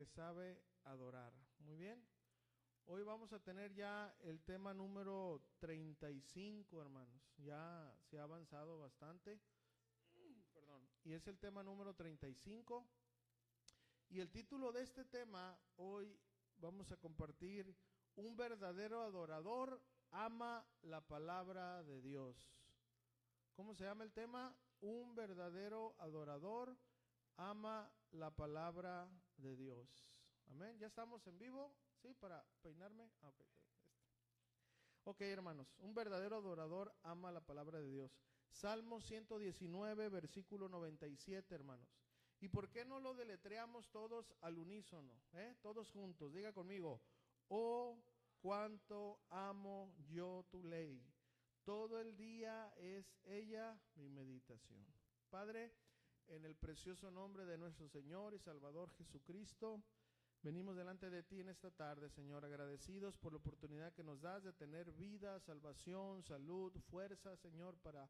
que sabe adorar. Muy bien. Hoy vamos a tener ya el tema número 35, hermanos. Ya se ha avanzado bastante. Perdón. Y es el tema número 35. Y el título de este tema, hoy vamos a compartir: un verdadero adorador ama la palabra de Dios. ¿Cómo se llama el tema? Un verdadero adorador ama la palabra de Dios. Amén. ¿Ya estamos en vivo? ¿Sí? Para peinarme. Ok, hermanos. Un verdadero adorador ama la palabra de Dios. Salmo 119, versículo 97, hermanos. ¿Y por qué no lo deletreamos todos al unísono? Todos juntos. Diga conmigo: oh, cuánto amo yo tu ley. Todo el día es ella mi meditación. Padre, en el precioso nombre de nuestro Señor y Salvador Jesucristo, venimos delante de ti en esta tarde, Señor, agradecidos por la oportunidad que nos das de tener vida, salvación, salud, fuerza, Señor, para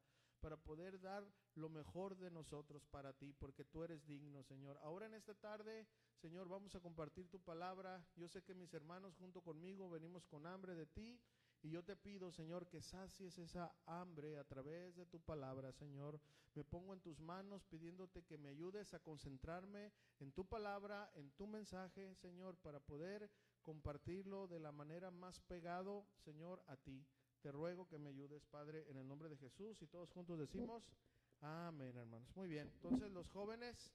poder dar lo mejor de nosotros para ti, porque tú eres digno, Señor. Ahora en esta tarde, Señor, vamos a compartir tu palabra. Yo sé que mis hermanos junto conmigo venimos con hambre de ti. Y yo te pido, Señor, que sacies esa hambre a través de tu palabra, Señor. Me pongo en tus manos pidiéndote que me ayudes a concentrarme en tu palabra, en tu mensaje, Señor, para poder compartirlo de la manera más pegado, Señor, a ti. Te ruego que me ayudes, Padre, en el nombre de Jesús. Y todos juntos decimos amén, hermanos. Muy bien, entonces los jóvenes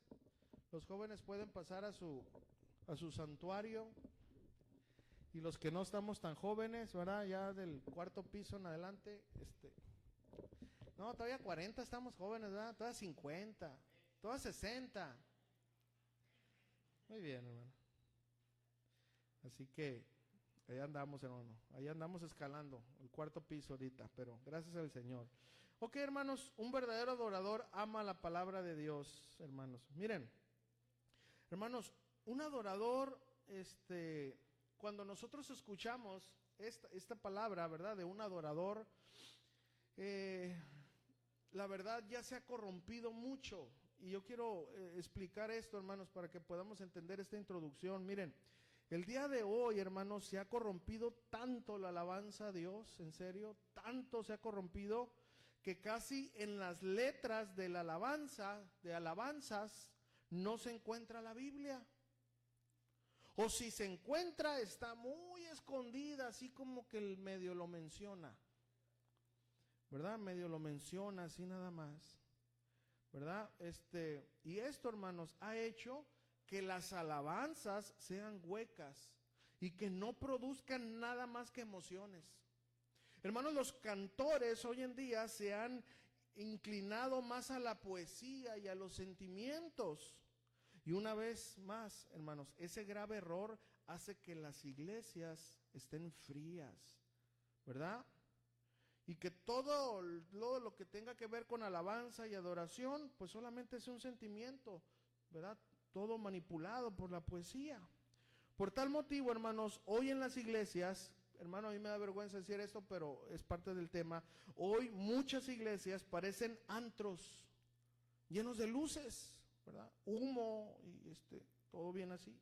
pueden pasar a su santuario. Y los que no estamos tan jóvenes, ¿verdad? Ya del cuarto piso en adelante, no, todavía 40 estamos jóvenes, ¿verdad? Todavía 50, todavía 60. Muy bien, hermano. Así que ahí andamos, hermano. Ahí andamos escalando el cuarto piso ahorita, pero gracias al Señor. Ok, hermanos, un verdadero adorador ama la palabra de Dios, hermanos. Miren, hermanos, un adorador, cuando nosotros escuchamos esta palabra, ¿verdad?, de un adorador, la verdad ya se ha corrompido mucho. Y yo quiero explicar esto, hermanos, para que podamos entender esta introducción. Miren, el día de hoy, hermanos, se ha corrompido tanto la alabanza a Dios, en serio, tanto se ha corrompido, que casi en las letras de la alabanza, de alabanzas, no se encuentra la Biblia. O si se encuentra, está muy escondida, así como que el medio lo menciona, ¿verdad? Medio lo menciona, así nada más, ¿verdad? Y esto, hermanos, ha hecho que las alabanzas sean huecas y que no produzcan nada más que emociones. Hermanos, los cantores hoy en día se han inclinado más a la poesía y a los sentimientos. Y una vez más, hermanos, ese grave error hace que las iglesias estén frías, ¿verdad? Y que todo lo que tenga que ver con alabanza y adoración, pues solamente es un sentimiento, ¿verdad? Todo manipulado por la poesía. Por tal motivo, hermanos, hoy en las iglesias, hermano, a mí me da vergüenza decir esto, pero es parte del tema. Hoy muchas iglesias parecen antros llenos de luces, ¿verdad? Humo y todo bien así.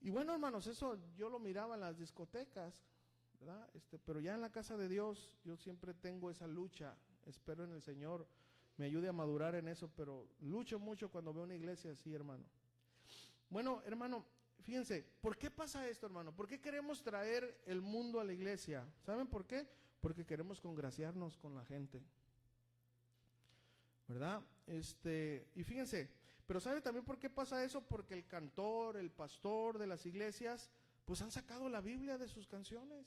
Y bueno, hermanos, eso yo lo miraba en las discotecas, ¿verdad? Pero ya en la casa de Dios yo siempre tengo esa lucha. Espero en el Señor me ayude a madurar en eso, pero lucho mucho cuando veo una iglesia así, hermano. Bueno, hermano, fíjense, ¿por qué pasa esto, hermano? ¿Por qué queremos traer el mundo a la iglesia? ¿Saben por qué? Porque queremos congraciarnos con la gente, ¿verdad? Y fíjense, pero ¿sabe también por qué pasa eso? Porque el cantor, el pastor de las iglesias, pues han sacado la Biblia de sus canciones,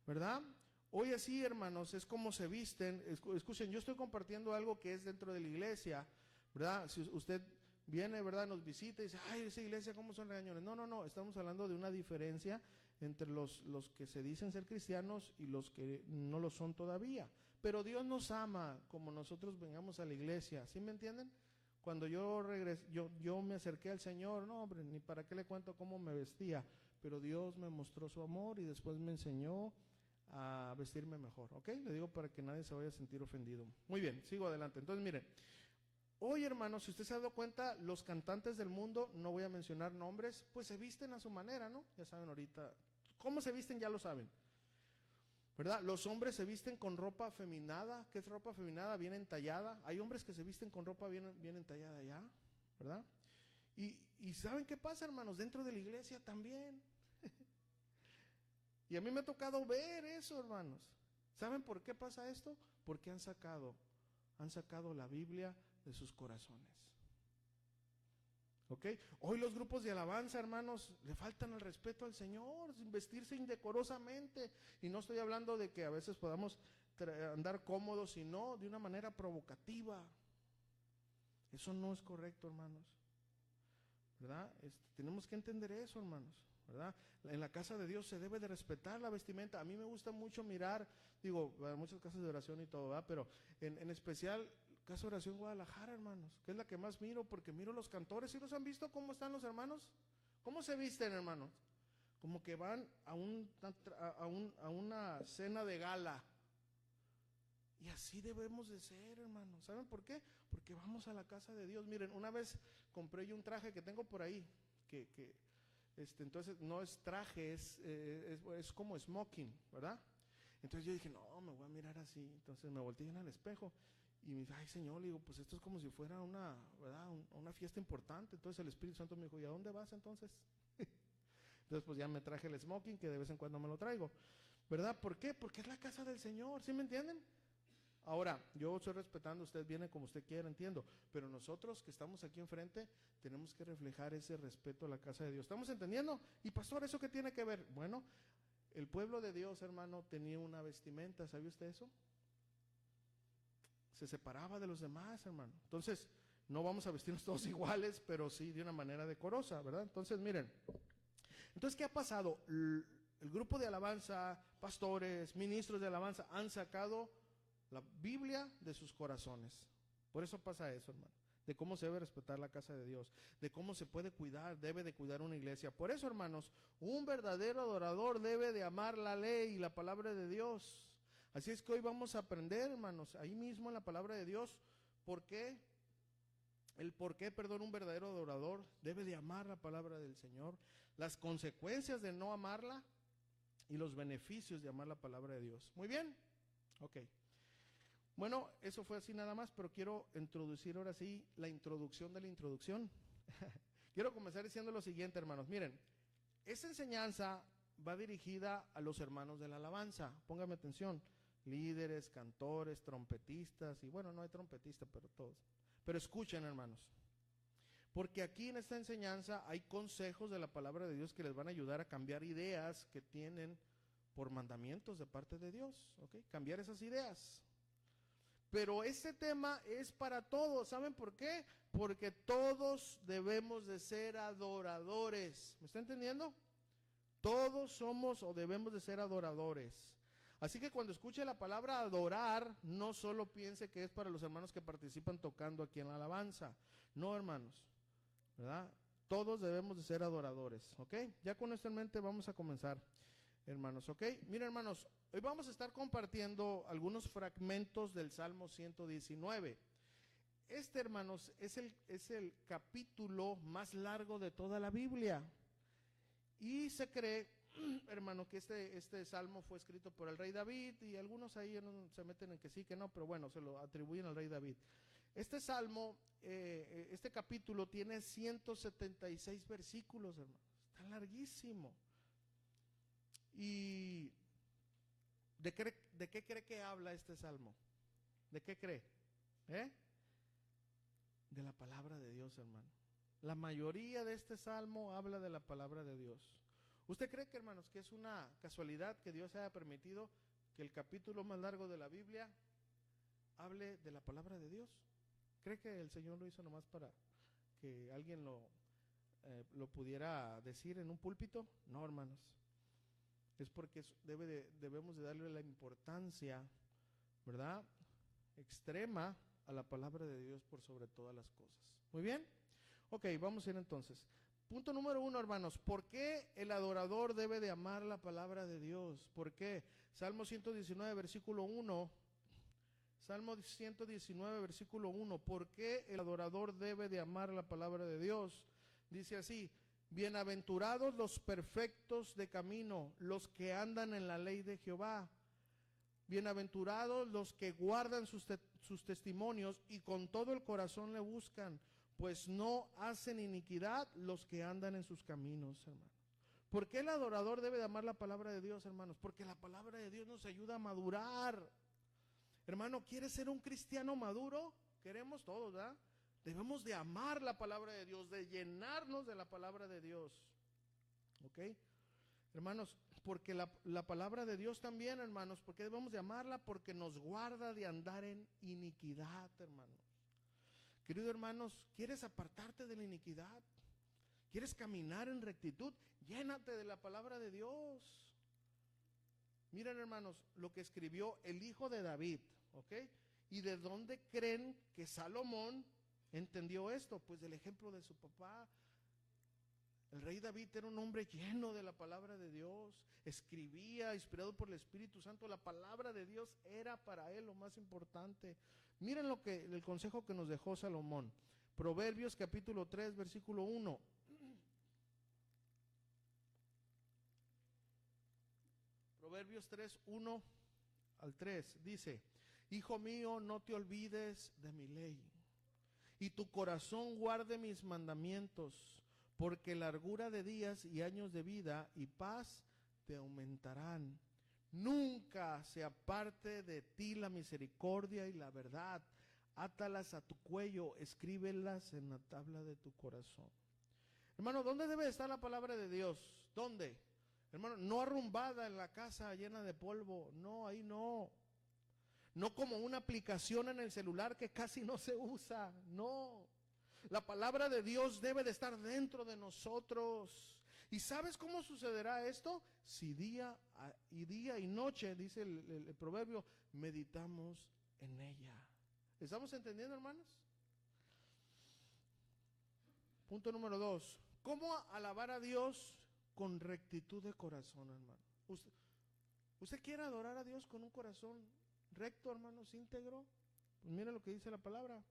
¿verdad? Hoy así, hermanos, es como se visten. Escuchen, yo estoy compartiendo algo que es dentro de la iglesia, ¿verdad? Si usted viene, ¿verdad?, nos visita y dice, ay, esa iglesia, ¿cómo son regañones? No, estamos hablando de una diferencia entre los que se dicen ser cristianos y los que no lo son todavía. Pero Dios nos ama como nosotros vengamos a la iglesia, ¿sí me entienden? Cuando yo regresé, yo me acerqué al Señor, no, hombre, ni para qué le cuento cómo me vestía, pero Dios me mostró su amor y después me enseñó a vestirme mejor, ¿ok? Le digo para que nadie se vaya a sentir ofendido. Muy bien, sigo adelante. Entonces, miren, Hoy, hermanos, si usted se ha dado cuenta, los cantantes del mundo, no voy a mencionar nombres, pues se visten a su manera, ¿no? Ya saben ahorita, cómo se visten ya lo saben, ¿verdad? Los hombres se visten con ropa afeminada. ¿Qué es ropa afeminada? Bien entallada. Hay hombres que se visten con ropa bien entallada ya, ¿verdad? Y ¿saben qué pasa, hermanos? Dentro de la iglesia también. Y a mí me ha tocado ver eso, hermanos. ¿Saben por qué pasa esto? Porque han sacado la Biblia de sus corazones. ¿Ok? Hoy los grupos de alabanza, hermanos, le faltan el respeto al Señor, vestirse indecorosamente. Y no estoy hablando de que a veces podamos andar cómodos, sino de una manera provocativa. Eso no es correcto, hermanos, ¿verdad? Tenemos que entender eso, hermanos, ¿verdad? En la casa de Dios se debe de respetar la vestimenta. A mí me gusta mucho mirar, digo, muchas casas de oración y todo, ¿verdad? Pero en especial Casa de Oración Guadalajara, hermanos, que es la que más miro, porque miro los cantores. ¿Sí los han visto cómo están los hermanos? ¿Cómo se visten, hermanos? Como que van a una cena de gala. Y así debemos de ser, hermanos. ¿Saben por qué? Porque vamos a la casa de Dios. Miren, una vez compré yo un traje que tengo por ahí, entonces no es traje, es como smoking, ¿verdad? Entonces yo dije, no, me voy a mirar así. Entonces me volteé en el espejo y me dije, ay, Señor, le digo, pues esto es como si fuera ¿verdad? Una fiesta importante. Entonces el Espíritu Santo me dijo, ¿y a dónde vas entonces? Entonces pues ya me traje el smoking, que de vez en cuando me lo traigo, ¿verdad? ¿Por qué? Porque es la casa del Señor, ¿sí me entienden? Ahora, yo estoy respetando, usted viene como usted quiera, entiendo, pero nosotros que estamos aquí enfrente tenemos que reflejar ese respeto a la casa de Dios. ¿Estamos entendiendo? Y pastor, ¿eso qué tiene que ver? Bueno, el pueblo de Dios, hermano, tenía una vestimenta, ¿sabía usted eso? Se separaba de los demás, hermano. Entonces, no vamos a vestirnos todos iguales, pero sí de una manera decorosa, ¿verdad? Entonces, miren, entonces, ¿qué ha pasado? El grupo de alabanza, pastores, ministros de alabanza han sacado la Biblia de sus corazones. Por eso pasa eso, hermano. De cómo se debe respetar la casa de Dios, de cómo se puede cuidar, debe de cuidar una iglesia. Por eso, hermanos, un verdadero adorador debe de amar la ley y la palabra de Dios. Así es que hoy vamos a aprender, hermanos, ahí mismo en la palabra de Dios, por qué un verdadero adorador debe de amar la palabra del Señor, las consecuencias de no amarla y los beneficios de amar la palabra de Dios. Muy bien, ok. Bueno, eso fue así nada más, pero quiero introducir ahora sí la introducción de la introducción. Quiero comenzar diciendo lo siguiente, hermanos. Miren, esta enseñanza va dirigida a los hermanos de la alabanza. Póngame atención, líderes, cantores, trompetistas, y bueno, no hay trompetista, pero todos. Pero escuchen, hermanos, porque aquí en esta enseñanza hay consejos de la palabra de Dios que les van a ayudar a cambiar ideas que tienen por mandamientos de parte de Dios, ¿ok? Cambiar esas ideas. Pero este tema es para todos. ¿Saben por qué? Porque todos debemos de ser adoradores. ¿Me está entendiendo? Todos somos o debemos de ser adoradores. Así que cuando escuche la palabra adorar, no solo piense que es para los hermanos que participan tocando aquí en la alabanza. No, hermanos, ¿verdad? Todos debemos de ser adoradores, ¿ok? Ya con esto en mente vamos a comenzar, hermanos, ¿ok? Miren, hermanos, hoy vamos a estar compartiendo algunos fragmentos del Salmo 119. Hermanos, es el capítulo más largo de toda la Biblia. Y se cree, hermano, que este salmo fue escrito por el rey David, y algunos ahí se meten en que sí, que no, pero bueno, se lo atribuyen al rey David. Este salmo, este capítulo tiene 176 versículos, hermano. Está larguísimo. ¿Y de qué cree que habla este salmo? ¿De qué cree? De la palabra de Dios, hermano. La mayoría de este salmo habla de la palabra de Dios. ¿Usted cree que, hermanos, que es una casualidad que Dios haya permitido que el capítulo más largo de la Biblia hable de la palabra de Dios? ¿Cree que el Señor lo hizo nomás para que alguien lo pudiera decir en un púlpito? No, hermanos. Es porque debemos de darle la importancia, ¿verdad?, extrema a la palabra de Dios por sobre todas las cosas. Muy bien. Ok, vamos a ir entonces. Punto número 1, hermanos. ¿Por qué el adorador debe de amar la palabra de Dios? ¿Por qué? Salmo 119, versículo 1. Salmo 119, versículo 1. ¿Por qué el adorador debe de amar la palabra de Dios? Dice así: bienaventurados los perfectos de camino, los que andan en la ley de Jehová. Bienaventurados los que guardan sus testimonios y con todo el corazón le buscan, pues no hacen iniquidad los que andan en sus caminos, hermanos. ¿Por qué el adorador debe de amar la palabra de Dios, hermanos? Porque la palabra de Dios nos ayuda a madurar. Hermano, ¿quieres ser un cristiano maduro? Queremos todos, ¿verdad? Debemos de amar la palabra de Dios, de llenarnos de la palabra de Dios. ¿Ok? Hermanos, porque la palabra de Dios también, hermanos, ¿por qué debemos de amarla? Porque nos guarda de andar en iniquidad, hermanos. Queridos hermanos, ¿quieres apartarte de la iniquidad? ¿Quieres caminar en rectitud? Llénate de la palabra de Dios. Miren, hermanos, lo que escribió el hijo de David, ¿ok? ¿Y de dónde creen que Salomón entendió esto? Pues del ejemplo de su papá. El rey David era un hombre lleno de la palabra de Dios, escribía, inspirado por el Espíritu Santo. La palabra de Dios era para él lo más importante. Miren el consejo que nos dejó Salomón. Proverbios capítulo 3, versículo 1. Proverbios 3, 1 al 3 dice: hijo mío, no te olvides de mi ley, y tu corazón guarde mis mandamientos, porque largura de días y años de vida y paz te aumentarán. Nunca se aparte de ti la misericordia y la verdad. Átalas a tu cuello, escríbelas en la tabla de tu corazón. Hermano, ¿dónde debe estar la palabra de Dios? ¿Dónde? Hermano, no arrumbada en la casa llena de polvo. No, ahí no. No como una aplicación en el celular que casi no se usa. No. La palabra de Dios debe de estar dentro de nosotros. ¿Y sabes cómo sucederá esto? Si día y noche, dice el proverbio, meditamos en ella. ¿Estamos entendiendo, hermanos? Punto número 2. ¿Cómo alabar a Dios con rectitud de corazón, hermano? ¿Usted quiere adorar a Dios con un corazón recto, hermanos, íntegro? Pues mira lo que dice la palabra.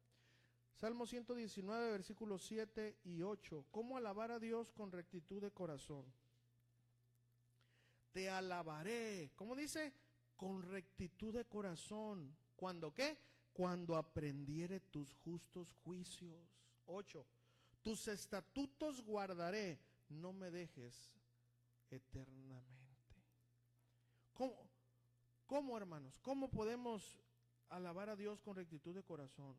Salmo 119, versículos 7 y 8. ¿Cómo alabar a Dios con rectitud de corazón? Te alabaré. ¿Cómo dice? Con rectitud de corazón. ¿Cuándo qué? Cuando aprendiere tus justos juicios. 8. Tus estatutos guardaré, no me dejes eternamente. ¿Cómo, hermanos? ¿Cómo podemos alabar a Dios con rectitud de corazón?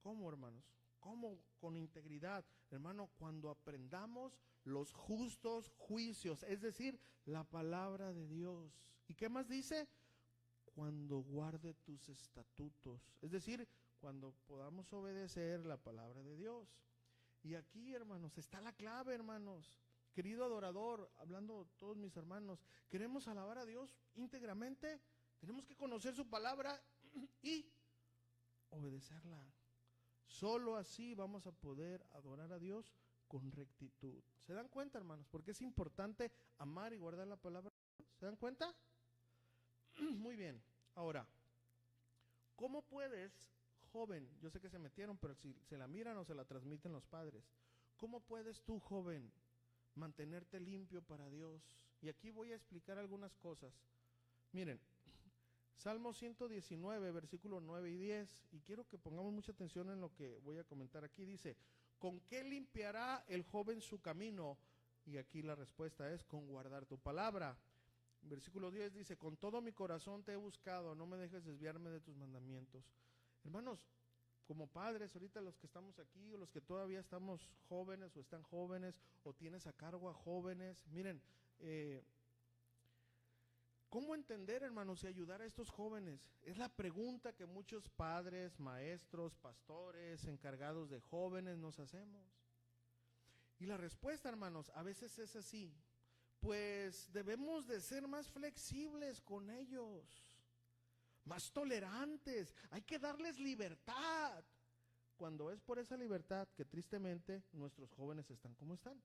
¿Cómo, hermanos? ¿Cómo? Con integridad. Hermano, cuando aprendamos los justos juicios, es decir, la palabra de Dios. ¿Y qué más dice? Cuando guarde tus estatutos, es decir, cuando podamos obedecer la palabra de Dios. Y aquí, hermanos, está la clave, hermanos. Querido adorador, hablando todos mis hermanos, queremos alabar a Dios íntegramente, tenemos que conocer su palabra y obedecerla. Solo así vamos a poder adorar a Dios con rectitud. ¿Se dan cuenta, hermanos? Porque es importante amar y guardar la palabra de Dios. ¿Se dan cuenta? Muy bien. Ahora, ¿cómo puedes, joven? Yo sé que se metieron, pero si se la miran o se la transmiten los padres. ¿Cómo puedes tú, joven, mantenerte limpio para Dios? Y aquí voy a explicar algunas cosas. Miren, Salmo 119, versículos 9 y 10, y quiero que pongamos mucha atención en lo que voy a comentar aquí. Dice: ¿con qué limpiará el joven su camino? Y aquí la respuesta es: con guardar tu palabra. Versículo 10 dice: con todo mi corazón te he buscado, no me dejes desviarme de tus mandamientos. Hermanos, como padres, ahorita los que estamos aquí, o los que todavía estamos jóvenes, o están jóvenes, o tienes a cargo a jóvenes, miren, ¿cómo entender, hermanos, y ayudar a estos jóvenes? Es la pregunta que muchos padres, maestros, pastores, encargados de jóvenes nos hacemos. Y la respuesta, hermanos, a veces es así: pues debemos de ser más flexibles con ellos, más tolerantes, hay que darles libertad. Cuando es por esa libertad que tristemente nuestros jóvenes están como están.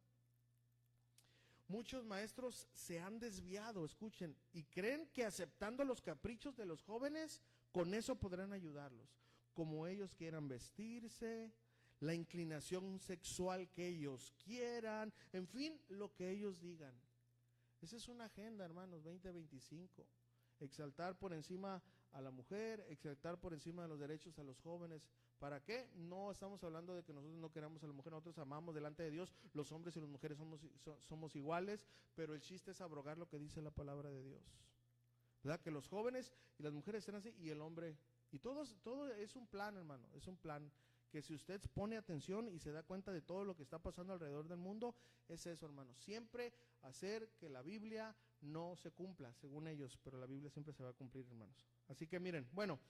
Muchos maestros se han desviado, escuchen, y creen que aceptando los caprichos de los jóvenes Con eso podrán ayudarlos, como ellos quieran vestirse, la inclinación sexual que ellos quieran, en fin, lo que ellos digan. Esa es una agenda, hermanos, 2025. Exaltar por encima a la mujer, exaltar por encima de los derechos a los jóvenes. ¿Para qué? No estamos hablando de que nosotros no queramos a la mujer, nosotros amamos delante de Dios, los hombres y las mujeres somos iguales, pero el chiste es abrogar lo que dice la palabra de Dios. ¿Verdad? Que los jóvenes y las mujeres estén así y el hombre, y todo es un plan, hermano, es un plan que si usted pone atención y se da cuenta de todo lo que está pasando alrededor del mundo, es eso, hermano, siempre hacer que la Biblia no se cumpla, según ellos, pero la Biblia siempre se va a cumplir, hermanos. Así que miren, bueno,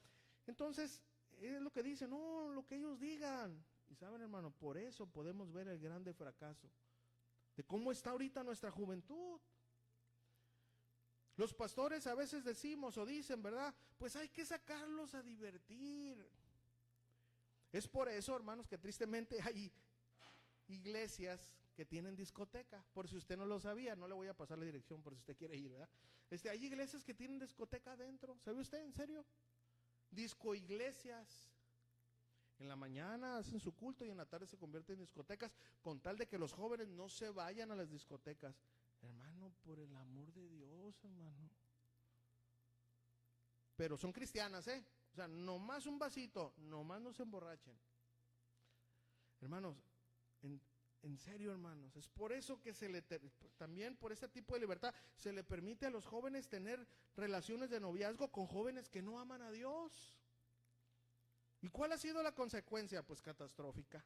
entonces, es lo que dicen, no, lo que ellos digan. Y saben, hermano, por eso podemos ver el grande fracaso de cómo está ahorita nuestra juventud. Los pastores a veces decimos o dicen, ¿verdad? Pues hay que sacarlos a divertir. Es por eso, hermanos, que tristemente hay iglesias que tienen discoteca. Por si usted no lo sabía, no le voy a pasar la dirección por si usted quiere ir, ¿verdad? Hay iglesias que tienen discoteca adentro. ¿Sabe usted, en serio? Disco iglesias. En la mañana hacen su culto y en la tarde se convierten en discotecas con tal de que los jóvenes no se vayan a las discotecas. Hermano, por el amor de Dios, hermano. Pero son cristianas, ¿eh? O sea, nomás un vasito, nomás no se emborrachen. Hermanos, en serio, hermanos, es por eso que también por este tipo de libertad se le permite a los jóvenes tener relaciones de noviazgo con jóvenes que no aman a Dios. ¿Y cuál ha sido la consecuencia? Pues catastrófica.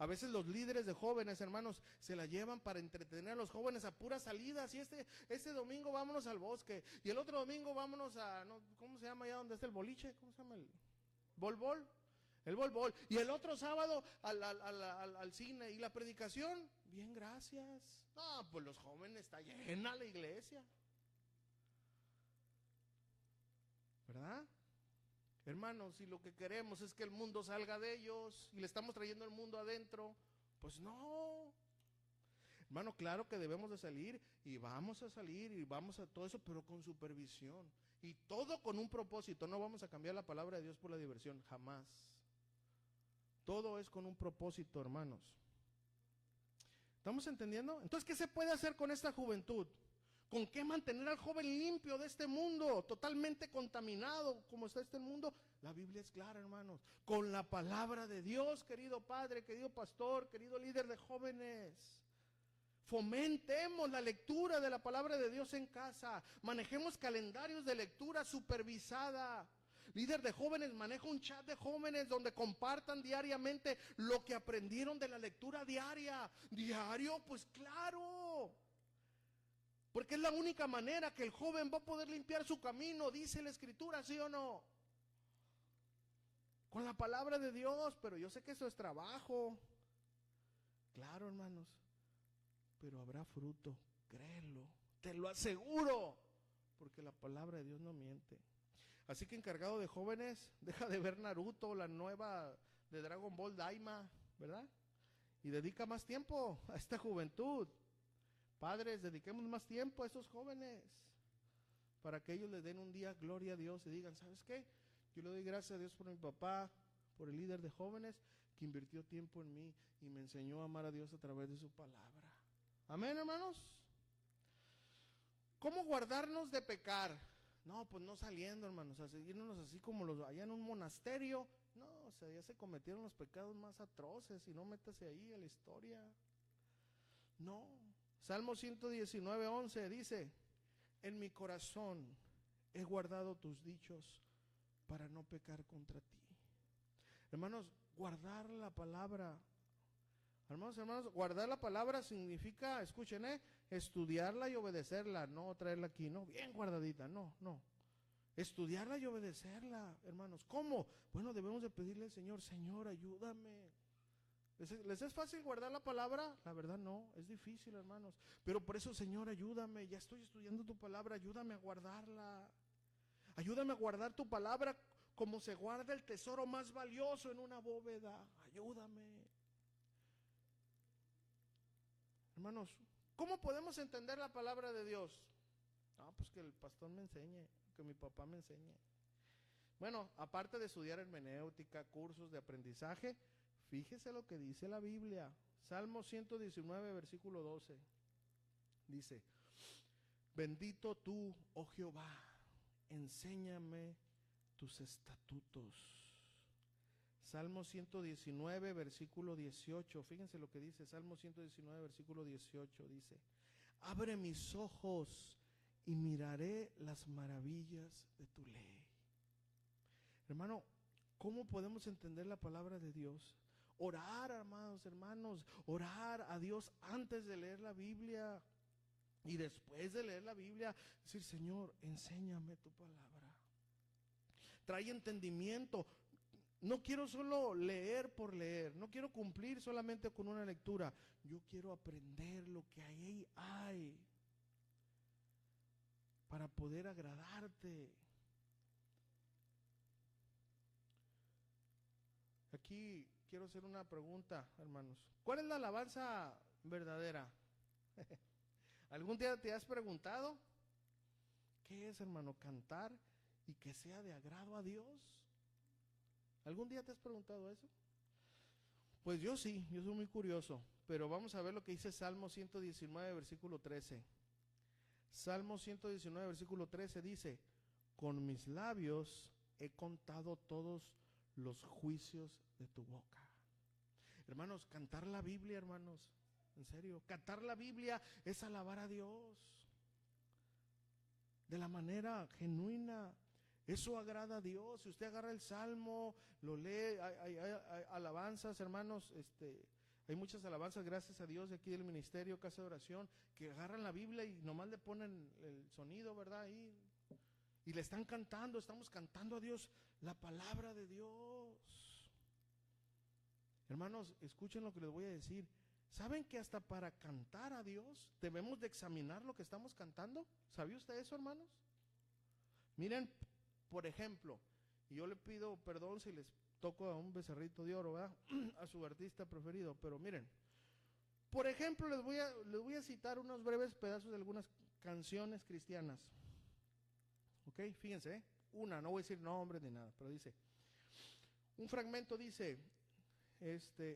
A veces los líderes de jóvenes, hermanos, se la llevan para entretener a los jóvenes a puras salidas. Y este domingo vámonos al bosque. Y el otro domingo vámonos a, no, ¿cómo se llama allá donde está el boliche? ¿Cómo se llama el bolbol? El bolbol. Y el otro sábado al cine. ¿Y la predicación? Bien, gracias. No, pues los jóvenes, está llena la iglesia. ¿Verdad? Hermanos, si lo que queremos es que el mundo salga de ellos y le estamos trayendo el mundo adentro, pues no. Hermano, claro que debemos de salir y vamos a salir y vamos a todo eso, pero con supervisión. Y todo con un propósito. No vamos a cambiar la palabra de Dios por la diversión, jamás. Todo es con un propósito, hermanos. ¿Estamos entendiendo? Entonces, ¿qué se puede hacer con esta juventud? ¿Con qué mantener al joven limpio de este mundo, totalmente contaminado como está este mundo? La Biblia es clara, hermanos. Con la palabra de Dios, querido padre, querido pastor, querido líder de jóvenes. Fomentemos la lectura de la palabra de Dios en casa. Manejemos calendarios de lectura supervisada. Líder de jóvenes, maneja un chat de jóvenes donde compartan diariamente lo que aprendieron de la lectura diaria. ¿Diario? Pues claro. Porque es la única manera que el joven va a poder limpiar su camino, dice la Escritura, ¿sí o no? Con la palabra de Dios, pero yo sé que eso es trabajo. Claro, hermanos, pero habrá fruto, créelo, te lo aseguro, porque la palabra de Dios no miente. Así que encargado de jóvenes, deja de ver Naruto, la nueva de Dragon Ball Daima, ¿verdad? Y dedica más tiempo a esta juventud. Padres, dediquemos más tiempo a estos jóvenes para que ellos les den un día gloria a Dios y digan, ¿sabes qué? Yo le doy gracias a Dios por mi papá, por el líder de jóvenes que invirtió tiempo en mí y me enseñó a amar a Dios a través de su palabra. Amén, hermanos. ¿Cómo guardarnos de pecar? No, pues no saliendo, hermanos, a seguirnos así como los allá en un monasterio. No, o sea, ya se cometieron los pecados más atroces y no métase ahí a la historia. No. Salmo 119:11 dice, en mi corazón he guardado tus dichos para no pecar contra ti. Hermanos, guardar la palabra. Hermanos, guardar la palabra significa, escuchen, estudiarla y obedecerla, no traerla aquí, no, bien guardadita, no. Estudiarla y obedecerla, hermanos. ¿Cómo? Bueno, debemos de pedirle al Señor, Señor, ayúdame. ¿Les es fácil guardar la palabra? La verdad no, es difícil, hermanos. Pero por eso, Señor, ayúdame, ya estoy estudiando tu palabra, ayúdame a guardarla. Ayúdame a guardar tu palabra como se guarda el tesoro más valioso en una bóveda. Ayúdame. Hermanos, ¿cómo podemos entender la palabra de Dios? No, pues que el pastor me enseñe, que mi papá me enseñe. Bueno, aparte de estudiar hermenéutica, cursos de aprendizaje, fíjese lo que dice la Biblia. Salmo 119, versículo 12. Dice, bendito tú, oh Jehová, enséñame tus estatutos. Salmo 119, versículo 18. Fíjense lo que dice Salmo 119, versículo 18. Dice, abre mis ojos y miraré las maravillas de tu ley. Hermano, ¿cómo podemos entender la palabra de Dios? Orar, amados hermanos, orar a Dios antes de leer la Biblia y después de leer la Biblia, decir, Señor, enséñame tu palabra. Trae entendimiento. No quiero solo leer por leer, no quiero cumplir solamente con una lectura. Yo quiero aprender lo que ahí hay para poder agradarte. Aquí quiero hacer una pregunta, hermanos. ¿Cuál es la alabanza verdadera? ¿Algún día te has preguntado? ¿Qué es, hermano? Cantar y que sea de agrado a Dios. ¿Algún día te has preguntado eso? Pues yo sí, yo soy muy curioso. Pero vamos a ver lo que dice Salmo 119, versículo 13. Salmo 119, versículo 13 dice, con mis labios he contado todos los juicios de tu boca. Hermanos, cantar la Biblia, hermanos, en serio, cantar la Biblia es alabar a Dios de la manera genuina. Eso agrada a Dios. Si usted agarra el Salmo, lo lee, hay alabanzas, hermanos, hay muchas alabanzas, gracias a Dios, de aquí del ministerio, casa de oración, que agarran la Biblia y nomás le ponen el sonido, ¿verdad? Ahí, y le están cantando, estamos cantando a Dios la palabra de Dios. Hermanos, escuchen lo que les voy a decir. ¿Saben que hasta para cantar a Dios debemos de examinar lo que estamos cantando? ¿Sabía usted eso, hermanos? Miren, por ejemplo, y yo le pido perdón si les toco a un becerrito de oro, ¿verdad? A su artista preferido, pero miren, por ejemplo, les voy a citar unos breves pedazos de algunas canciones cristianas. ¿Ok? Fíjense, ¿eh? No voy a decir nombres ni nada, pero dice, un fragmento dice,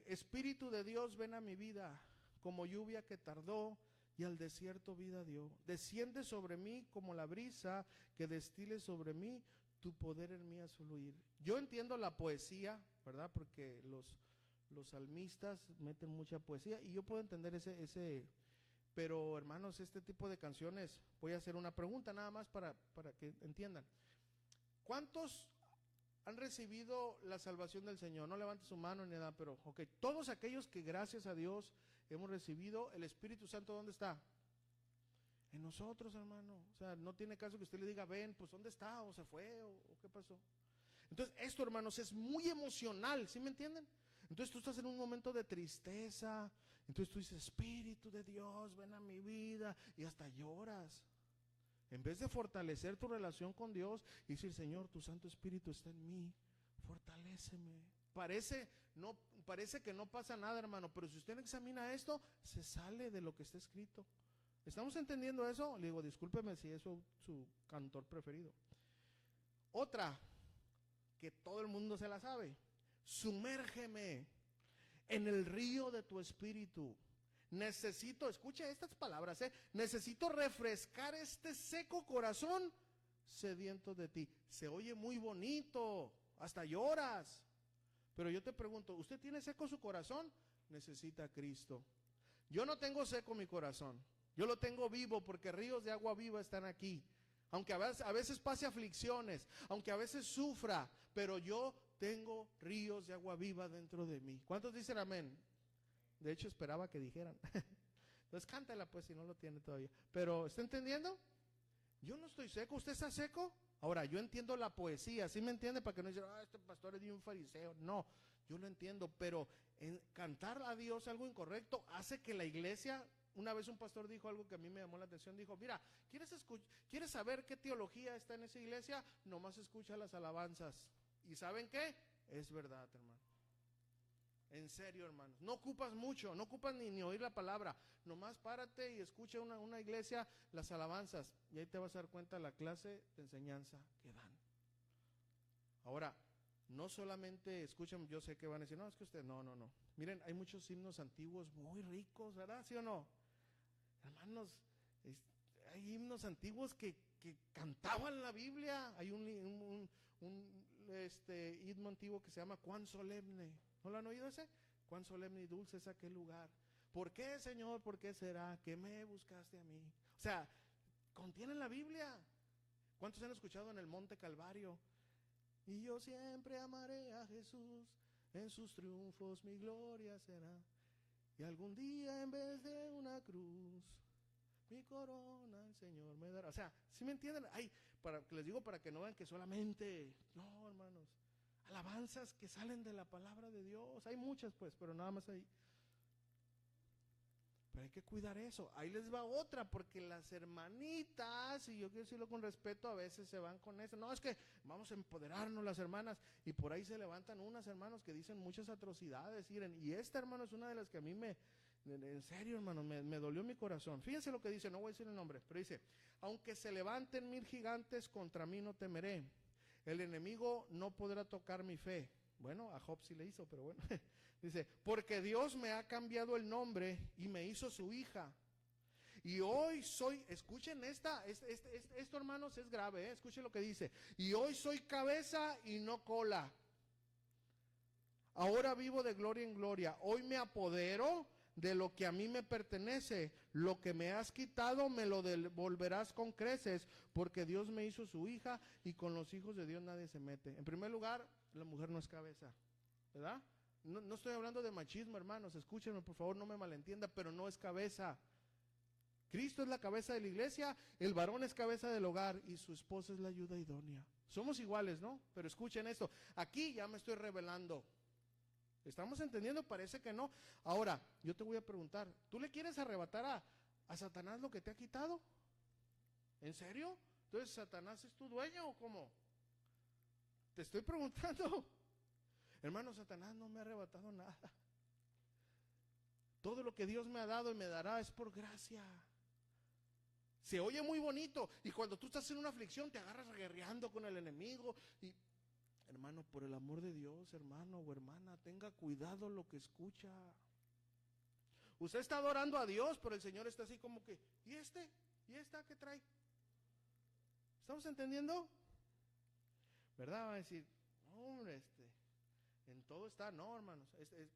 Espíritu de Dios, ven a mi vida, como lluvia que tardó y al desierto vida dio. Desciende sobre mí como la brisa que destile sobre mí, tu poder en mí haz fluir. Yo entiendo la poesía, ¿verdad? Porque los salmistas meten mucha poesía y yo puedo entender ese, pero hermanos, este tipo de canciones, voy a hacer una pregunta nada más para que entiendan. ¿Cuántos han recibido la salvación del Señor? No levante su mano ni nada, pero ok, todos aquellos que gracias a Dios hemos recibido el Espíritu Santo, ¿dónde está? En nosotros, hermano. O sea, no tiene caso que usted le diga, ven, pues ¿dónde está? ¿O se fue? ¿O qué pasó? Entonces, esto, hermanos, es muy emocional, ¿sí me entienden? Entonces tú estás en un momento de tristeza, entonces tú dices, Espíritu de Dios, ven a mi vida, y hasta lloras. En vez de fortalecer tu relación con Dios y decir, Señor, tu Santo Espíritu está en mí, fortaléceme. Parece que no pasa nada, hermano, pero si usted examina esto, se sale de lo que está escrito. ¿Estamos entendiendo eso? Le digo, discúlpeme si es su cantor preferido. Otra, que todo el mundo se la sabe, sumérgeme en el río de tu espíritu. Necesito, escuche estas palabras, necesito refrescar este seco corazón sediento de ti. Se oye muy bonito, hasta lloras. Pero yo te pregunto, ¿usted tiene seco su corazón? Necesita a Cristo. Yo no tengo seco mi corazón, yo lo tengo vivo porque ríos de agua viva están aquí. Aunque a veces pase aflicciones, aunque a veces sufra, pero yo tengo ríos de agua viva dentro de mí. ¿Cuántos dicen amén? De hecho esperaba que dijeran. Entonces cántala pues si no lo tiene todavía. Pero ¿está entendiendo? Yo no estoy seco, ¿usted está seco? Ahora, yo entiendo la poesía, ¿sí me entiende? Para que no digan, este pastor es de un fariseo. No, yo lo entiendo, pero cantar a Dios algo incorrecto hace que la iglesia... Una vez un pastor dijo algo que a mí me llamó la atención, dijo, mira, ¿quieres saber qué teología está en esa iglesia? Nomás escucha las alabanzas. ¿Y saben qué? Es verdad, hermano. En serio, hermanos, no ocupas mucho, no ocupas ni oír la palabra, nomás párate y escucha una iglesia, las alabanzas, y ahí te vas a dar cuenta de la clase de enseñanza que dan. Ahora, no solamente, escuchen, yo sé que van a decir, no, es que usted, no. Miren, hay muchos himnos antiguos muy ricos, ¿verdad? ¿Sí o no? Hermanos, hay himnos antiguos que cantaban la Biblia. Hay un himno antiguo que se llama Cuán solemne. ¿No lo han oído ese? Cuán solemne y dulce es aquel lugar. ¿Por qué, Señor? ¿Por qué será que me buscaste a mí? O sea, contienen la Biblia. ¿Cuántos han escuchado en el Monte Calvario? Y yo siempre amaré a Jesús, en sus triunfos mi gloria será. Y algún día en vez de una cruz, mi corona el Señor me dará. O sea, ¿sí me entienden? Les digo para que no vean que solamente, no, hermanos, alabanzas que salen de la palabra de Dios. Hay muchas, pues, pero nada más ahí. Pero hay que cuidar eso. Ahí les va otra, porque las hermanitas, y yo quiero decirlo con respeto, a veces se van con eso. No, es que vamos a empoderarnos las hermanas, y por ahí se levantan unas hermanos que dicen muchas atrocidades. Miren, y esta, hermano, es una de las que a mí en serio, hermano, me dolió mi corazón. Fíjense lo que dice, no voy a decir el nombre, pero dice: aunque se levanten 1000 gigantes, contra mí no temeré. El enemigo no podrá tocar mi fe. Bueno, a Job sí le hizo, pero bueno. Dice, porque Dios me ha cambiado el nombre y me hizo su hija. Y hoy soy, escuchen esto, hermanos, es grave, escuchen lo que dice. Y hoy soy cabeza y no cola. Ahora vivo de gloria en gloria. Hoy me apodero de lo que a mí me pertenece. Lo que me has quitado me lo devolverás con creces, porque Dios me hizo su hija y con los hijos de Dios nadie se mete. En primer lugar, la mujer no es cabeza, ¿verdad? No estoy hablando de machismo, hermanos, escúchenme por favor, no me malentienda, pero no es cabeza. Cristo es la cabeza de la iglesia, el varón es cabeza del hogar y su esposa es la ayuda idónea. Somos iguales, ¿no? Pero escuchen esto, aquí ya me estoy revelando. ¿Estamos entendiendo? Parece que no. Ahora, yo te voy a preguntar, ¿tú le quieres arrebatar a Satanás lo que te ha quitado? ¿En serio? Entonces, ¿Satanás es tu dueño o cómo? Te estoy preguntando. Hermano, Satanás no me ha arrebatado nada. Todo lo que Dios me ha dado y me dará es por gracia. Se oye muy bonito, y cuando tú estás en una aflicción te agarras guerreando con el enemigo. Y hermano, por el amor de Dios, hermano o hermana, tenga cuidado lo que escucha. Usted está adorando a Dios, pero el Señor está así como que, ¿y esta qué trae? ¿Estamos entendiendo? ¿Verdad? Va a decir, hombre, en todo está, no, hermanos.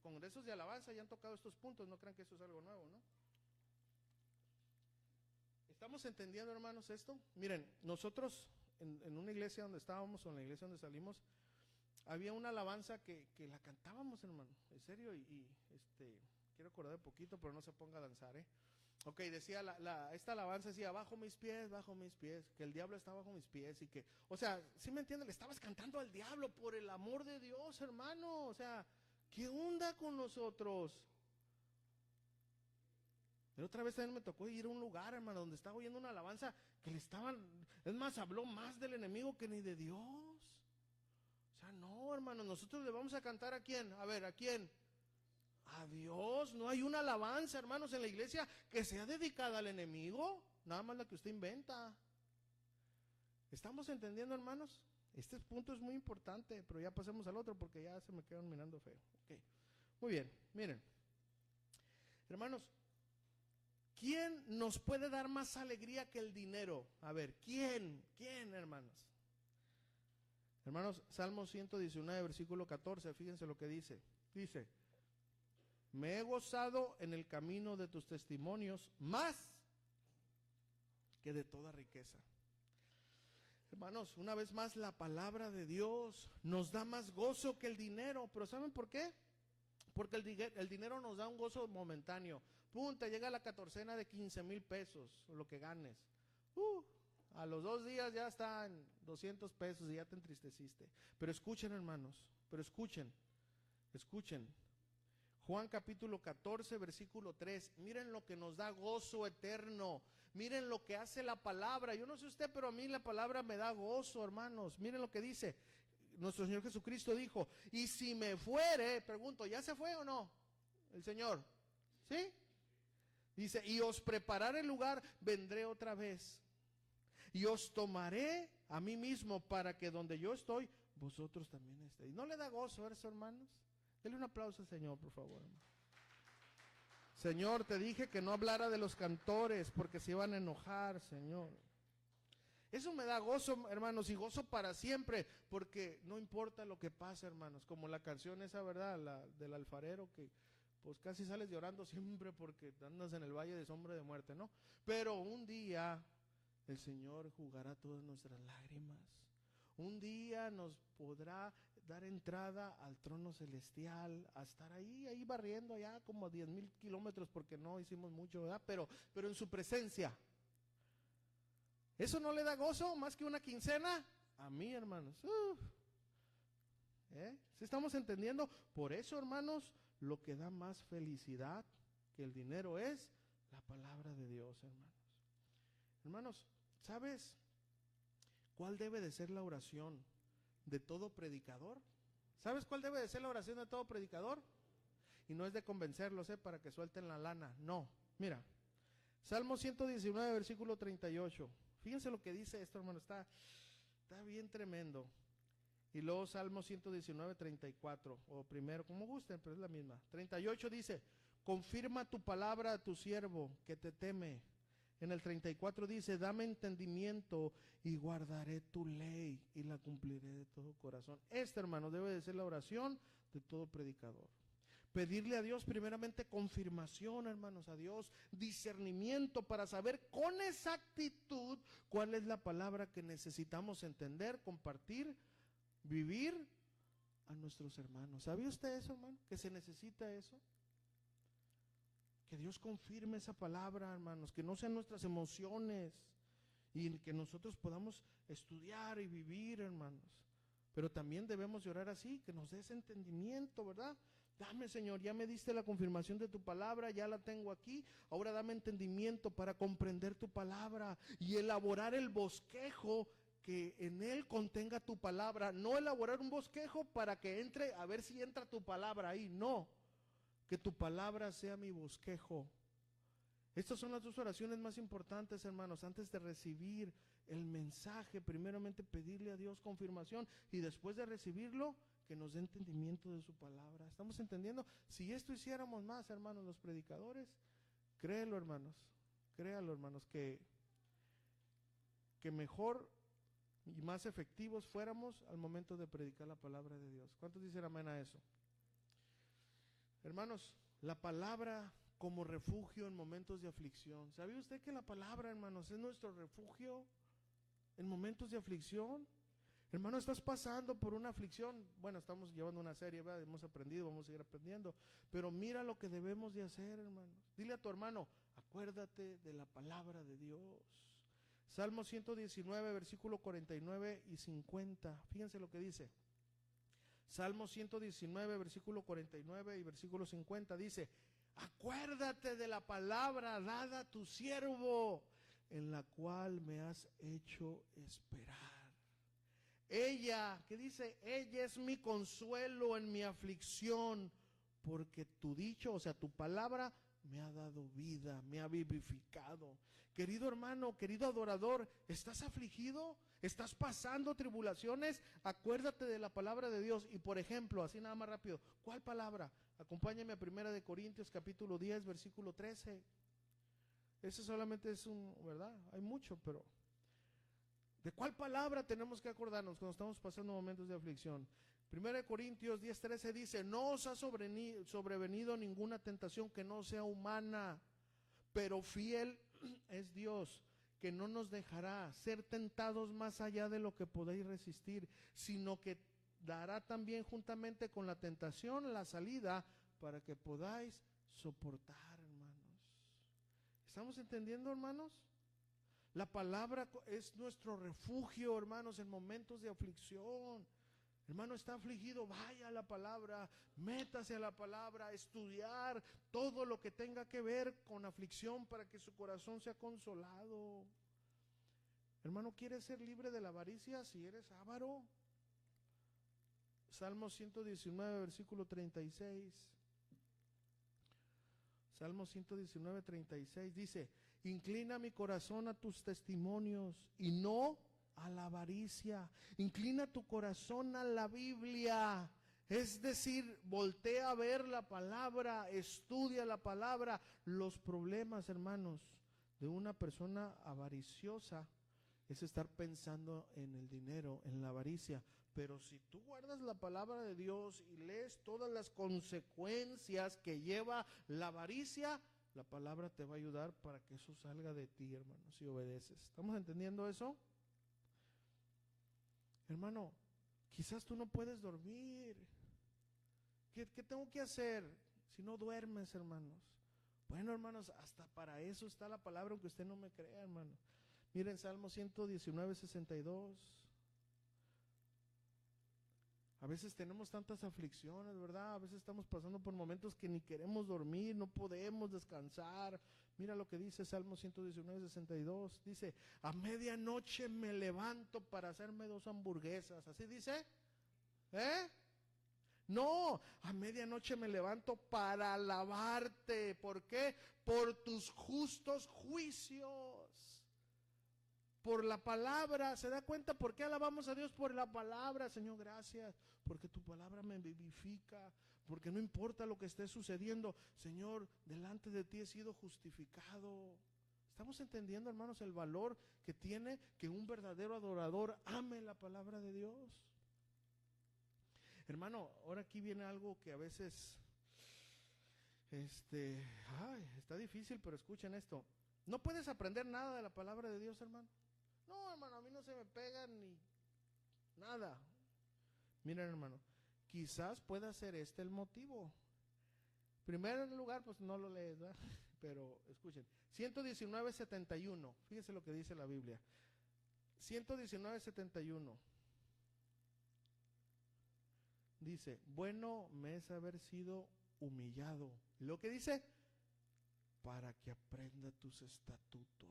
Congresos de alabanza ya han tocado estos puntos, no crean que eso es algo nuevo, ¿no? ¿Estamos entendiendo, hermanos, esto? Miren, nosotros en una iglesia donde estábamos, o en la iglesia donde salimos, había una alabanza que la cantábamos, hermano, en serio, y quiero acordar un poquito, pero no se ponga a danzar, Ok, decía, esta alabanza decía, bajo mis pies, que el diablo está bajo mis pies, y que, o sea, ¿sí me entienden? Le estabas cantando al diablo, por el amor de Dios, hermano, o sea, ¿qué onda con nosotros? Pero otra vez también me tocó ir a un lugar, hermano, donde estaba oyendo una alabanza que es más, habló más del enemigo que ni de Dios. O sea, no, hermano, nosotros le vamos a cantar ¿a quién? A ver, ¿a quién? A Dios. No hay una alabanza, hermanos, en la iglesia que sea dedicada al enemigo, nada más la que usted inventa. ¿Estamos entendiendo, hermanos? Este punto es muy importante, pero ya pasemos al otro porque ya se me quedan mirando feo. Okay. Muy bien, miren. Hermanos, ¿quién nos puede dar más alegría que el dinero? A ver, ¿quién, hermanos? Hermanos, Salmo 119, versículo 14, fíjense lo que dice. Dice, me he gozado en el camino de tus testimonios más que de toda riqueza. Hermanos, una vez más, la palabra de Dios nos da más gozo que el dinero. ¿Pero saben por qué? Porque el dinero nos da un gozo momentáneo. Punta, llega la catorcena de 15,000 pesos, lo que ganes. A los 2 días ya están 200 pesos y ya te entristeciste. Pero escuchen, hermanos, escuchen. Juan capítulo 14, versículo 3. Miren lo que nos da gozo eterno. Miren lo que hace la palabra. Yo no sé usted, pero a mí la palabra me da gozo, hermanos. Miren lo que dice. Nuestro Señor Jesucristo dijo, y si me fuere, pregunto, ¿ya se fue o no el Señor? ¿Sí? Dice, y os prepararé el lugar, vendré otra vez. Y os tomaré a mí mismo para que donde yo estoy, vosotros también estéis. ¿No le da gozo eso, hermanos? Dele un aplauso al Señor, por favor, hermano. Señor, te dije que no hablara de los cantores porque se iban a enojar, Señor. Eso me da gozo, hermanos, y gozo para siempre, porque no importa lo que pase, hermanos, como la canción esa, ¿verdad? La del alfarero, que pues casi sales llorando siempre porque andas en el valle de sombra de muerte, ¿no? Pero un día el Señor jugará todas nuestras lágrimas. Un día nos podrá dar entrada al trono celestial, a estar ahí barriendo allá como 10,000 kilómetros, porque no hicimos mucho, ¿verdad? Pero en su presencia. ¿Eso no le da gozo más que una quincena? A mí, hermanos. ¿Sí estamos entendiendo? Por eso, hermanos, lo que da más felicidad que el dinero es la palabra de Dios, hermanos. Hermanos, ¿sabes cuál debe de ser la oración de todo predicador? ¿Sabes cuál debe de ser la oración de todo predicador? Y no es de convencerlos, para que suelten la lana. No, mira, Salmo 119, versículo 38. Fíjense lo que dice esto, hermano, está bien tremendo. Y luego Salmo 119, 34, o primero, como gusten, pero es la misma. 38 dice, confirma tu palabra a tu siervo que te teme. En el 34 dice, dame entendimiento y guardaré tu ley y la cumpliré de todo corazón. Esta, hermano, debe de ser la oración de todo predicador. Pedirle a Dios primeramente confirmación, hermanos, a Dios, discernimiento para saber con exactitud cuál es la palabra que necesitamos entender, compartir, vivir a nuestros hermanos. ¿Sabe usted eso, hermano? Que se necesita eso. Que Dios confirme esa palabra, hermanos, que no sean nuestras emociones y que nosotros podamos estudiar y vivir, hermanos. Pero también debemos de orar así, que nos dé ese entendimiento, ¿verdad? Dame, Señor, ya me diste la confirmación de tu palabra, ya la tengo aquí. Ahora dame entendimiento para comprender tu palabra y elaborar el bosquejo que en él contenga tu palabra. No elaborar un bosquejo para que entre, a ver si entra tu palabra ahí, no. Que tu palabra sea mi bosquejo. Estas son las dos oraciones más importantes, hermanos, antes de recibir el mensaje. Primeramente pedirle a Dios confirmación y después de recibirlo, que nos dé entendimiento de su palabra. ¿Estamos entendiendo? Si esto hiciéramos más, hermanos, los predicadores, créelo, hermanos, que mejor y más efectivos fuéramos al momento de predicar la palabra de Dios. ¿Cuántos dicen amén a eso? Hermanos, la palabra como refugio en momentos de aflicción. ¿Sabía usted que la palabra, hermanos, es nuestro refugio en momentos de aflicción? Hermano, estás pasando por una aflicción. Bueno, estamos llevando una serie, ¿verdad? Hemos aprendido, vamos a seguir aprendiendo. Pero mira lo que debemos de hacer, hermanos. Dile a tu hermano, acuérdate de la palabra de Dios. Salmo 119, versículo 49 y 50. Fíjense lo que dice. Salmo 119, versículo 49 y versículo 50 dice, acuérdate de la palabra dada a tu siervo, en la cual me has hecho esperar. Ella, ¿qué dice? Ella es mi consuelo en mi aflicción, porque tu dicho, o sea, tu palabra me ha dado vida, me ha vivificado. Querido hermano, querido adorador, ¿estás afligido? ¿Estás pasando tribulaciones? Acuérdate de la palabra de Dios. Y por ejemplo, así nada más rápido, ¿cuál palabra? Acompáñame a 1 Corintios capítulo 10, versículo 13. Ese solamente es ¿verdad? Hay mucho, pero ¿de cuál palabra tenemos que acordarnos cuando estamos pasando momentos de aflicción? 1 Corintios 10, 13 dice, no os ha sobrevenido ninguna tentación que no sea humana, pero fiel es Dios, que no nos dejará ser tentados más allá de lo que podéis resistir, sino que dará también juntamente con la tentación la salida para que podáis soportar, hermanos. ¿Estamos entendiendo, hermanos? La palabra es nuestro refugio, hermanos, en momentos de aflicción. Hermano, está afligido, vaya a la palabra, métase a la palabra, estudiar todo lo que tenga que ver con aflicción para que su corazón sea consolado. Hermano, ¿quieres ser libre de la avaricia si eres avaro? Salmo 119, versículo 36. Salmo 119, 36 dice, inclina mi corazón a tus testimonios y no a la avaricia. Inclina tu corazón a la Biblia. Es decir, voltea a ver la palabra, estudia la palabra. Los problemas, hermanos, de una persona avariciosa es estar pensando en el dinero, en la avaricia. Pero si tú guardas la palabra de Dios y lees todas las consecuencias que lleva la avaricia, la palabra te va a ayudar para que eso salga de ti, hermano, si obedeces. ¿Estamos entendiendo eso? Hermano, quizás tú no puedes dormir. ¿Qué tengo que hacer si no duermes, hermanos? Bueno, hermanos, hasta para eso está la palabra, aunque usted no me crea, hermano. Miren, Salmo 119, 62. A veces tenemos tantas aflicciones, ¿verdad? A veces estamos pasando por momentos que ni queremos dormir, no podemos descansar. Mira lo que dice Salmo 119, 62. Dice, a medianoche me levanto para hacerme 2 hamburguesas. ¿Así dice? No, a medianoche me levanto para alabarte. ¿Por qué? Por tus justos juicios. Por la palabra. ¿Se da cuenta por qué alabamos a Dios? Por la palabra. Señor, gracias, porque tu palabra me vivifica, porque no importa lo que esté sucediendo, Señor, delante de ti he sido justificado. ¿Estamos entendiendo, hermanos, el valor que tiene que un verdadero adorador ame la palabra de Dios? Hermano, ahora aquí viene algo que a veces está difícil, pero escuchen esto. No puedes aprender nada de la palabra de Dios, hermano. No, hermano, a mí no se me pega ni nada. Miren, hermano, quizás pueda ser este el motivo. Primero en lugar, pues no lo lees, ¿verdad? Pero escuchen, 119:71, fíjense lo que dice la Biblia. 119:71. Dice, bueno me es haber sido humillado. ¿Y lo que dice? Para que aprenda tus estatutos.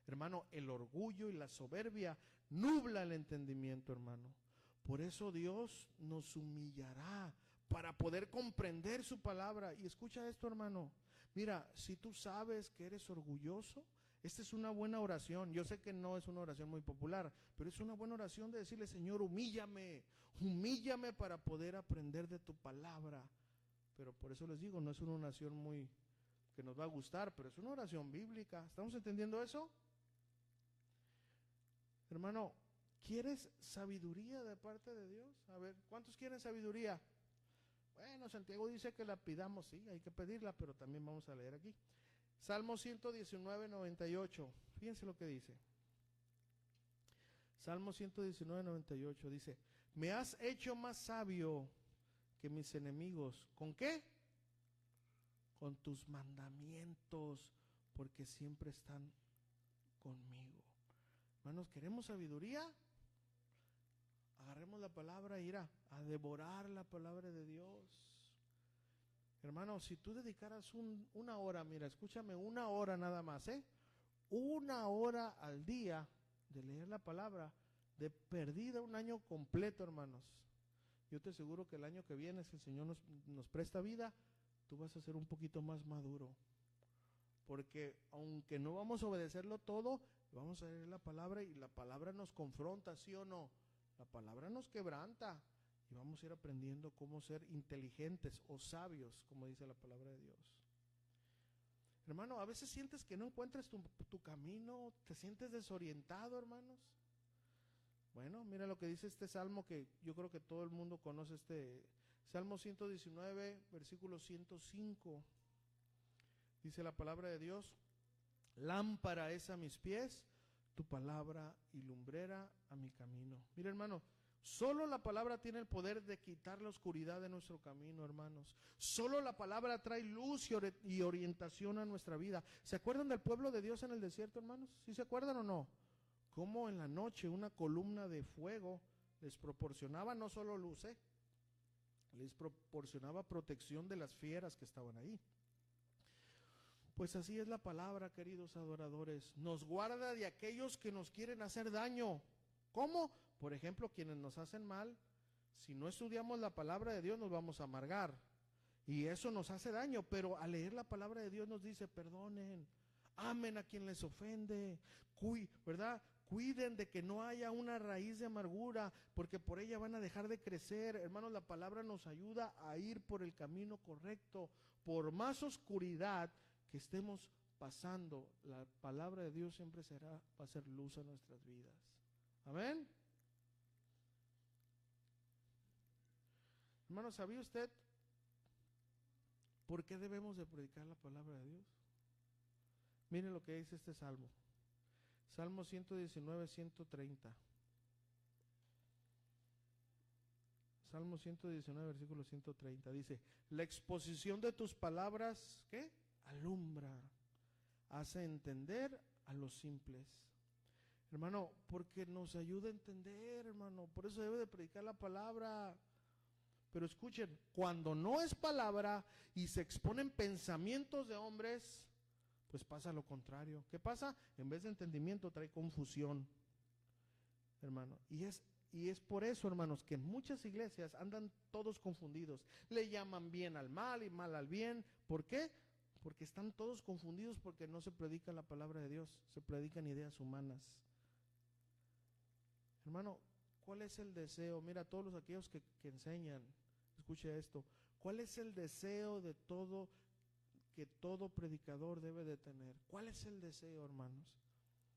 Hermano, el orgullo y la soberbia nubla el entendimiento, hermano. Por eso Dios nos humillará para poder comprender su palabra. Y escucha esto, hermano. Mira, si tú sabes que eres orgulloso, esta es una buena oración. Yo sé que no es una oración muy popular, pero es una buena oración de decirle, Señor, humíllame para poder aprender de tu palabra. Pero por eso les digo, no es una oración muy que nos va a gustar, pero es una oración bíblica. ¿Estamos entendiendo eso? Hermano, ¿quieres sabiduría de parte de Dios? A ver, ¿cuántos quieren sabiduría? Bueno, Santiago dice que la pidamos, sí, hay que pedirla, pero también vamos a leer aquí. Salmo 119:98, fíjense lo que dice. Salmo 119:98 dice, me has hecho más sabio que mis enemigos. ¿Con qué? Con tus mandamientos, porque siempre están conmigo. Hermanos, ¿queremos sabiduría? Agarremos la palabra y ir a devorar la palabra de Dios. Hermano, si tú dedicaras una hora, mira, escúchame, una hora nada más, una hora al día de leer la palabra, de perdida un año completo, hermanos. Yo te aseguro que el año que viene, si el Señor nos presta vida, tú vas a ser un poquito más maduro. Porque aunque no vamos a obedecerlo todo, vamos a leer la palabra y la palabra nos confronta, ¿sí o no? La palabra nos quebranta y vamos a ir aprendiendo cómo ser inteligentes o sabios, como dice la palabra de Dios. Hermano, a veces sientes que no encuentras tu camino, te sientes desorientado, hermanos. Bueno, mira lo que dice este salmo que yo creo que todo el mundo conoce, este Salmo 119, versículo 105. Dice la palabra de Dios, lámpara es a mis pies, tu palabra y lumbrera a mi camino. Mira, hermano, solo la palabra tiene el poder de quitar la oscuridad de nuestro camino, hermanos. Solo la palabra trae luz y orientación a nuestra vida. ¿Se acuerdan del pueblo de Dios en el desierto, hermanos? ¿Sí se acuerdan o no? Cómo en la noche una columna de fuego les proporcionaba no solo luz, les proporcionaba protección de las fieras que estaban ahí. Pues así es la palabra, queridos adoradores. Nos guarda de aquellos que nos quieren hacer daño. ¿Cómo? Por ejemplo, quienes nos hacen mal. Si no estudiamos la palabra de Dios nos vamos a amargar. Y eso nos hace daño. Pero al leer la palabra de Dios nos dice, perdonen, amen a quien les ofende, ¿verdad? cuiden de que no haya una raíz de amargura, porque por ella van a dejar de crecer. Hermanos, la palabra nos ayuda a ir por el camino correcto. Por más oscuridad que estemos pasando, la palabra de Dios siempre va a ser luz a nuestras vidas. Amén. Hermano, ¿sabía usted por qué debemos de predicar la palabra de Dios? Miren lo que dice este salmo. Salmo 119, 130. Salmo 119, versículo 130. Dice, la exposición de tus palabras, ¿qué? Alumbra, hace entender a los simples. Hermano, porque nos ayuda a entender, hermano. Por eso debe de predicar la palabra. Pero escuchen, cuando no es palabra y se exponen pensamientos de hombres, pues pasa lo contrario. ¿Qué pasa? En vez de entendimiento trae confusión, hermano. Y es por eso, hermanos, que en muchas iglesias andan todos confundidos. Le llaman bien al mal y mal al bien. ¿Por qué? Porque están todos confundidos, porque no se predica la palabra de Dios, se predican ideas humanas. Hermano, ¿cuál es el deseo? Mira, todos aquellos que enseñan, escuche esto. ¿Cuál es el deseo de todo que todo predicador debe de tener? ¿Cuál es el deseo, hermanos?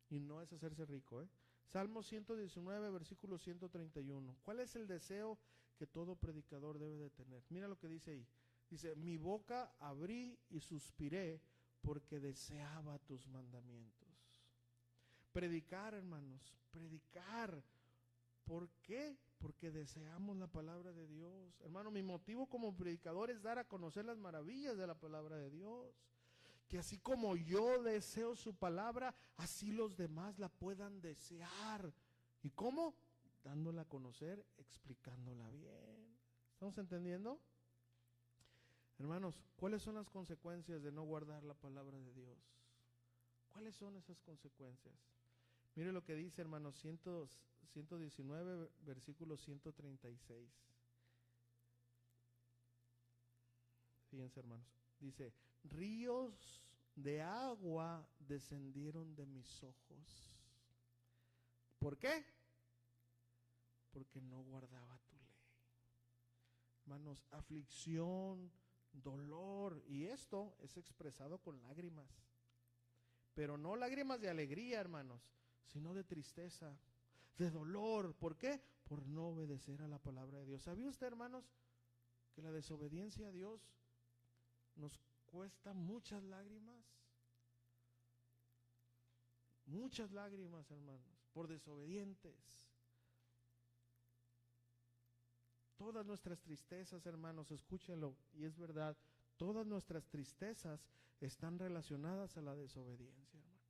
Y no es hacerse rico, Salmo 119, versículo 131. ¿Cuál es el deseo que todo predicador debe de tener? Mira lo que dice ahí. Dice, mi boca abrí y suspiré porque deseaba tus mandamientos. Predicar, hermanos, predicar. ¿Por qué? Porque deseamos la palabra de Dios. Hermano, mi motivo como predicador es dar a conocer las maravillas de la palabra de Dios. Que así como yo deseo su palabra, así los demás la puedan desear. ¿Y cómo? Dándola a conocer, explicándola bien. ¿Estamos entendiendo? Hermanos, ¿cuáles son las consecuencias de no guardar la palabra de Dios? ¿Cuáles son esas consecuencias? Mire lo que dice, hermanos, 119, versículo 136. Fíjense, hermanos. Dice, ríos de agua descendieron de mis ojos. ¿Por qué? Porque no guardaba tu ley. Hermanos, aflicción, dolor, y esto es expresado con lágrimas. Pero no lágrimas de alegría, hermanos, sino de tristeza, de dolor. ¿Por qué? Por no obedecer a la palabra de Dios. ¿Sabía usted, hermanos, que la desobediencia a Dios nos cuesta muchas lágrimas? Muchas lágrimas, hermanos, por desobedientes. Todas nuestras tristezas, hermanos, escúchenlo, y es verdad, todas nuestras tristezas están relacionadas a la desobediencia, hermano.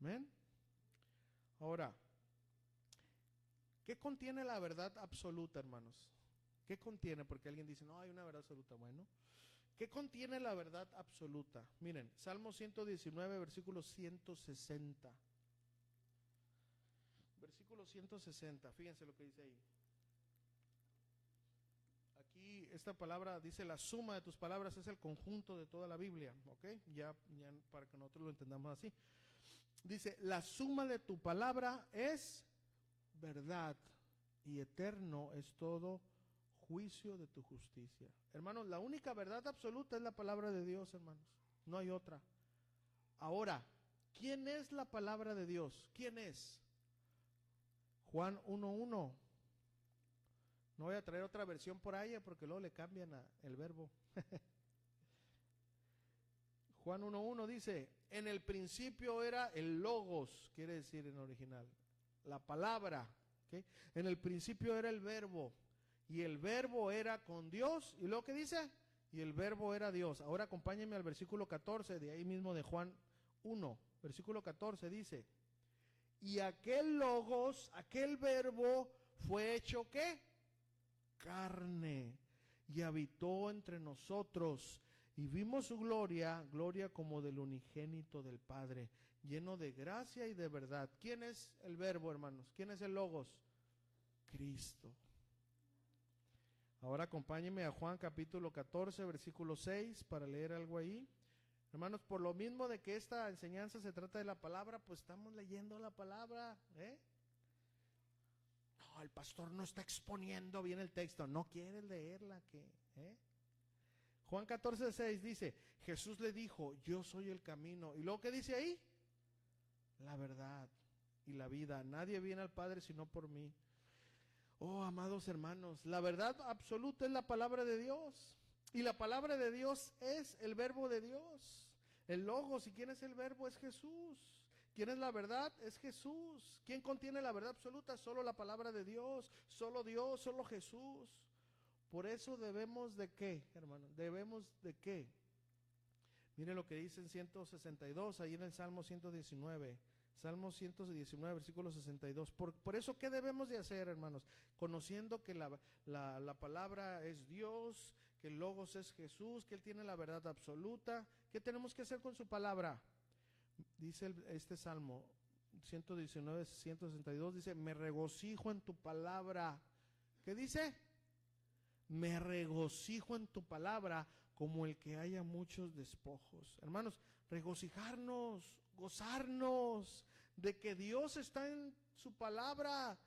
Amén. Ahora, ¿qué contiene la verdad absoluta, hermanos? ¿Qué contiene? Porque alguien dice, no, hay una verdad absoluta. Bueno, ¿qué contiene la verdad absoluta? Miren, Salmo 119, versículo 160. Versículo 160, fíjense lo que dice ahí. Aquí esta palabra dice, la suma de tus palabras es el conjunto de toda la Biblia, ¿ok? Ya para que nosotros lo entendamos así. Dice, la suma de tu palabra es verdad y eterno es todo juicio de tu justicia. Hermanos, la única verdad absoluta es la palabra de Dios, hermanos. No hay otra. Ahora, ¿quién es la palabra de Dios? ¿Quién es? Juan 1:1. No voy a traer otra versión por ahí porque luego le cambian el verbo. Juan 1:1 dice, en el principio era el logos, quiere decir en original, la palabra, ¿okay? En el principio era el verbo, y el verbo era con Dios, y luego ¿qué dice? Y el verbo era Dios. Ahora acompáñenme al versículo 14, de ahí mismo de Juan 1, versículo 14 dice, y aquel logos, aquel verbo fue hecho ¿qué? Carne, y habitó entre nosotros, y vimos su gloria, gloria como del unigénito del Padre, lleno de gracia y de verdad. ¿Quién es el verbo, hermanos? ¿Quién es el logos? Cristo. Ahora acompáñenme a Juan capítulo 14, versículo 6, para leer algo ahí. Hermanos, por lo mismo de que esta enseñanza se trata de la palabra, pues estamos leyendo la palabra, ¿eh? No, el pastor no está exponiendo bien el texto, no quiere leerla, ¿eh? Juan 14:6 dice, Jesús le dijo, yo soy el camino. ¿Y luego qué dice ahí? La verdad y la vida. Nadie viene al Padre sino por mí. Oh, amados hermanos, la verdad absoluta es la palabra de Dios. Y la palabra de Dios es el verbo de Dios. El Logos, ¿y quién es el verbo? Es Jesús. ¿Quién es la verdad? Es Jesús. ¿Quién contiene la verdad absoluta? Solo la palabra de Dios, solo Jesús. Por eso debemos de qué, hermano, debemos de qué. Mire lo que dice en 162, ahí en el Salmo 119. Salmo 119, versículo 62. Por eso, ¿qué debemos de hacer, hermanos? Conociendo que la palabra es Dios, que el Logos es Jesús, que Él tiene la verdad absoluta. ¿Qué tenemos que hacer con su palabra? Dice este Salmo 119, 162, dice, me regocijo en tu palabra. ¿Qué dice? Me regocijo en tu palabra como el que haya muchos despojos. Hermanos, regocijarnos, gozarnos de que Dios está en su palabra,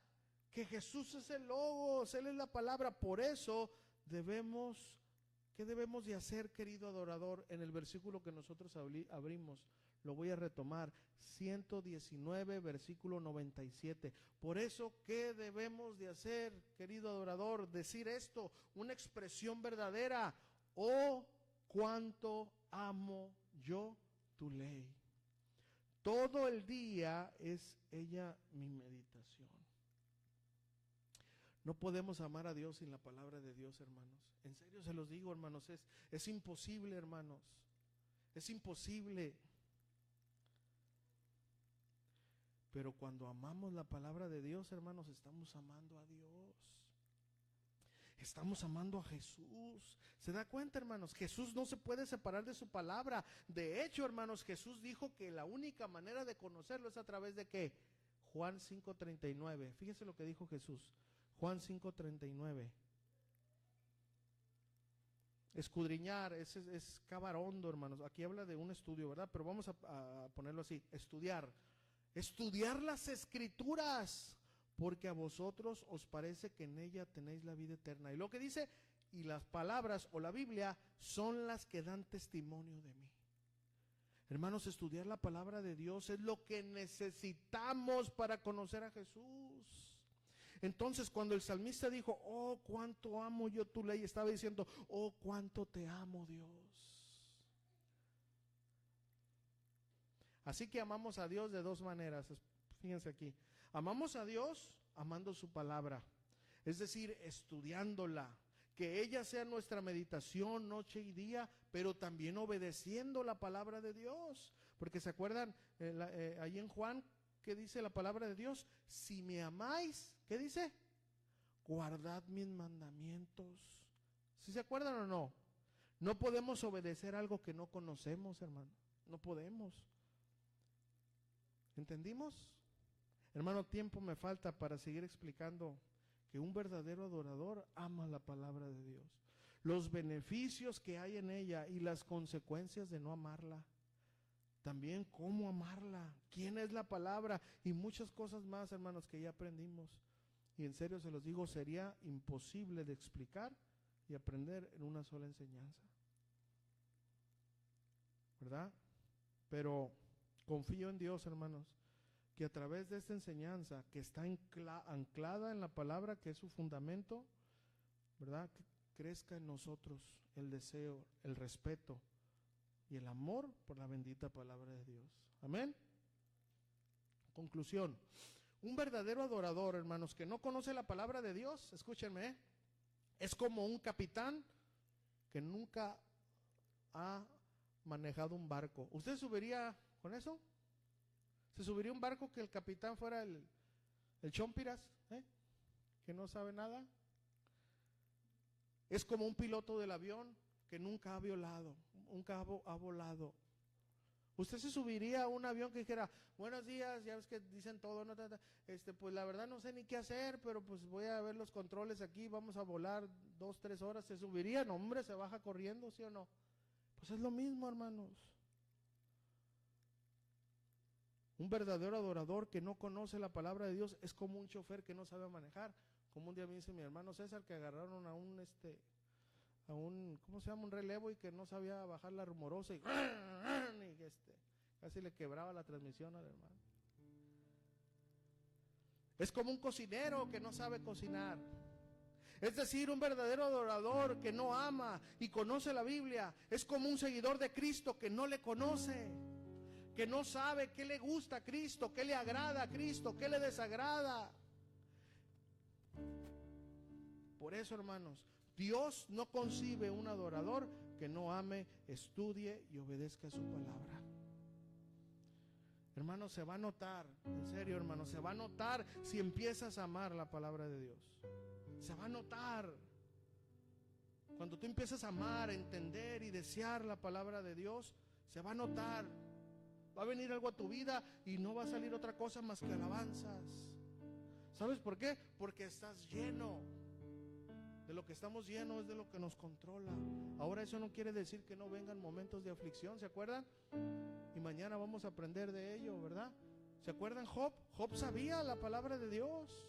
que Jesús es el Logos, Él es la palabra. Por eso ¿qué debemos de hacer, querido adorador? En el versículo que nosotros abrimos, lo voy a retomar, 119, versículo 97. Por eso, ¿qué debemos de hacer, querido adorador? Decir esto, una expresión verdadera. Oh, cuánto amo yo tu ley. Todo el día es ella mi meditación. No podemos amar a Dios sin la palabra de Dios, hermanos. En serio se los digo, hermanos, es imposible, hermanos. Es imposible. Pero cuando amamos la palabra de Dios, hermanos, estamos amando a Dios. Estamos amando a Jesús. ¿Se da cuenta, hermanos? Jesús no se puede separar de su palabra. De hecho, hermanos, Jesús dijo que la única manera de conocerlo es a través de ¿qué? Juan 5:39. Fíjese lo que dijo Jesús. Juan 5:39. Escudriñar, es cavar hondo, hermanos. Aquí habla de un estudio, ¿verdad? Pero vamos a ponerlo así, estudiar las escrituras, porque a vosotros os parece que en ella tenéis la vida eterna. Y lo que dice, y las palabras o la Biblia son las que dan testimonio de mí. Hermanos, estudiar la palabra de Dios es lo que necesitamos para conocer a Jesús. Entonces, cuando el salmista dijo, oh, cuánto amo yo tu ley, estaba diciendo, oh, cuánto te amo, Dios. Así que amamos a Dios de dos maneras. Fíjense aquí. Amamos a Dios amando su palabra, es decir, estudiándola, que ella sea nuestra meditación noche y día, pero también obedeciendo la palabra de Dios. Porque se acuerdan, ahí en Juan, ¿qué dice la palabra de Dios? Si me amáis, ¿qué dice? Guardad mis mandamientos. ¿Sí se acuerdan o no? No podemos obedecer algo que no conocemos, hermano. No podemos. ¿Entendimos? Hermano, tiempo me falta para seguir explicando que un verdadero adorador ama la palabra de Dios, los beneficios que hay en ella y las consecuencias de no amarla. También cómo amarla, quién es la palabra y muchas cosas más, hermanos, que ya aprendimos. Y en serio se los digo, sería imposible de explicar y aprender en una sola enseñanza, ¿verdad? Pero confío en Dios, hermanos, que a través de esta enseñanza que está anclada en la palabra, que es su fundamento, ¿verdad? Que crezca en nosotros el deseo, el respeto y el amor por la bendita palabra de Dios. Amén. Conclusión. Un verdadero adorador, hermanos, que no conoce la palabra de Dios, escúchenme, es como un capitán que nunca ha manejado un barco. ¿Usted subiría con eso? ¿Se subiría un barco que el capitán fuera el Chompiras, que no sabe nada? Es como un piloto del avión que nunca ha volado. ¿Usted se subiría a un avión que dijera, buenos días, ya ves que dicen todo, ¿no? Pues la verdad no sé ni qué hacer, pero pues voy a ver los controles aquí, vamos a volar 2-3 horas? ¿Se subiría? No, hombre, se baja corriendo, ¿sí o no? Pues es lo mismo, hermanos. Un verdadero adorador que no conoce la palabra de Dios es como un chofer que no sabe manejar. Como un día me dice mi hermano César que agarraron a un ¿cómo se llama? Un relevo y que no sabía bajar la rumorosa y casi le quebraba la transmisión al hermano. Es como un cocinero que no sabe cocinar. Es decir, un verdadero adorador que no ama y conoce la Biblia es como un seguidor de Cristo que no le conoce, que no sabe qué le gusta a Cristo, qué le agrada a Cristo, qué le desagrada. Por eso, hermanos, Dios no concibe un adorador que no ame, estudie y obedezca su palabra. Hermano, se va a notar, en serio, hermano, se va a notar si empiezas a amar la palabra de Dios. Se va a notar. Cuando tú empiezas a amar, a entender y desear la palabra de Dios, se va a notar. Va a venir algo a tu vida y no va a salir otra cosa más que alabanzas. ¿Sabes por qué? Porque estás lleno. De lo que estamos llenos es de lo que nos controla. Ahora eso no quiere decir que no vengan momentos de aflicción, ¿se acuerdan? Y mañana vamos a aprender de ello, ¿verdad? ¿Se acuerdan Job? Job sabía la palabra de Dios,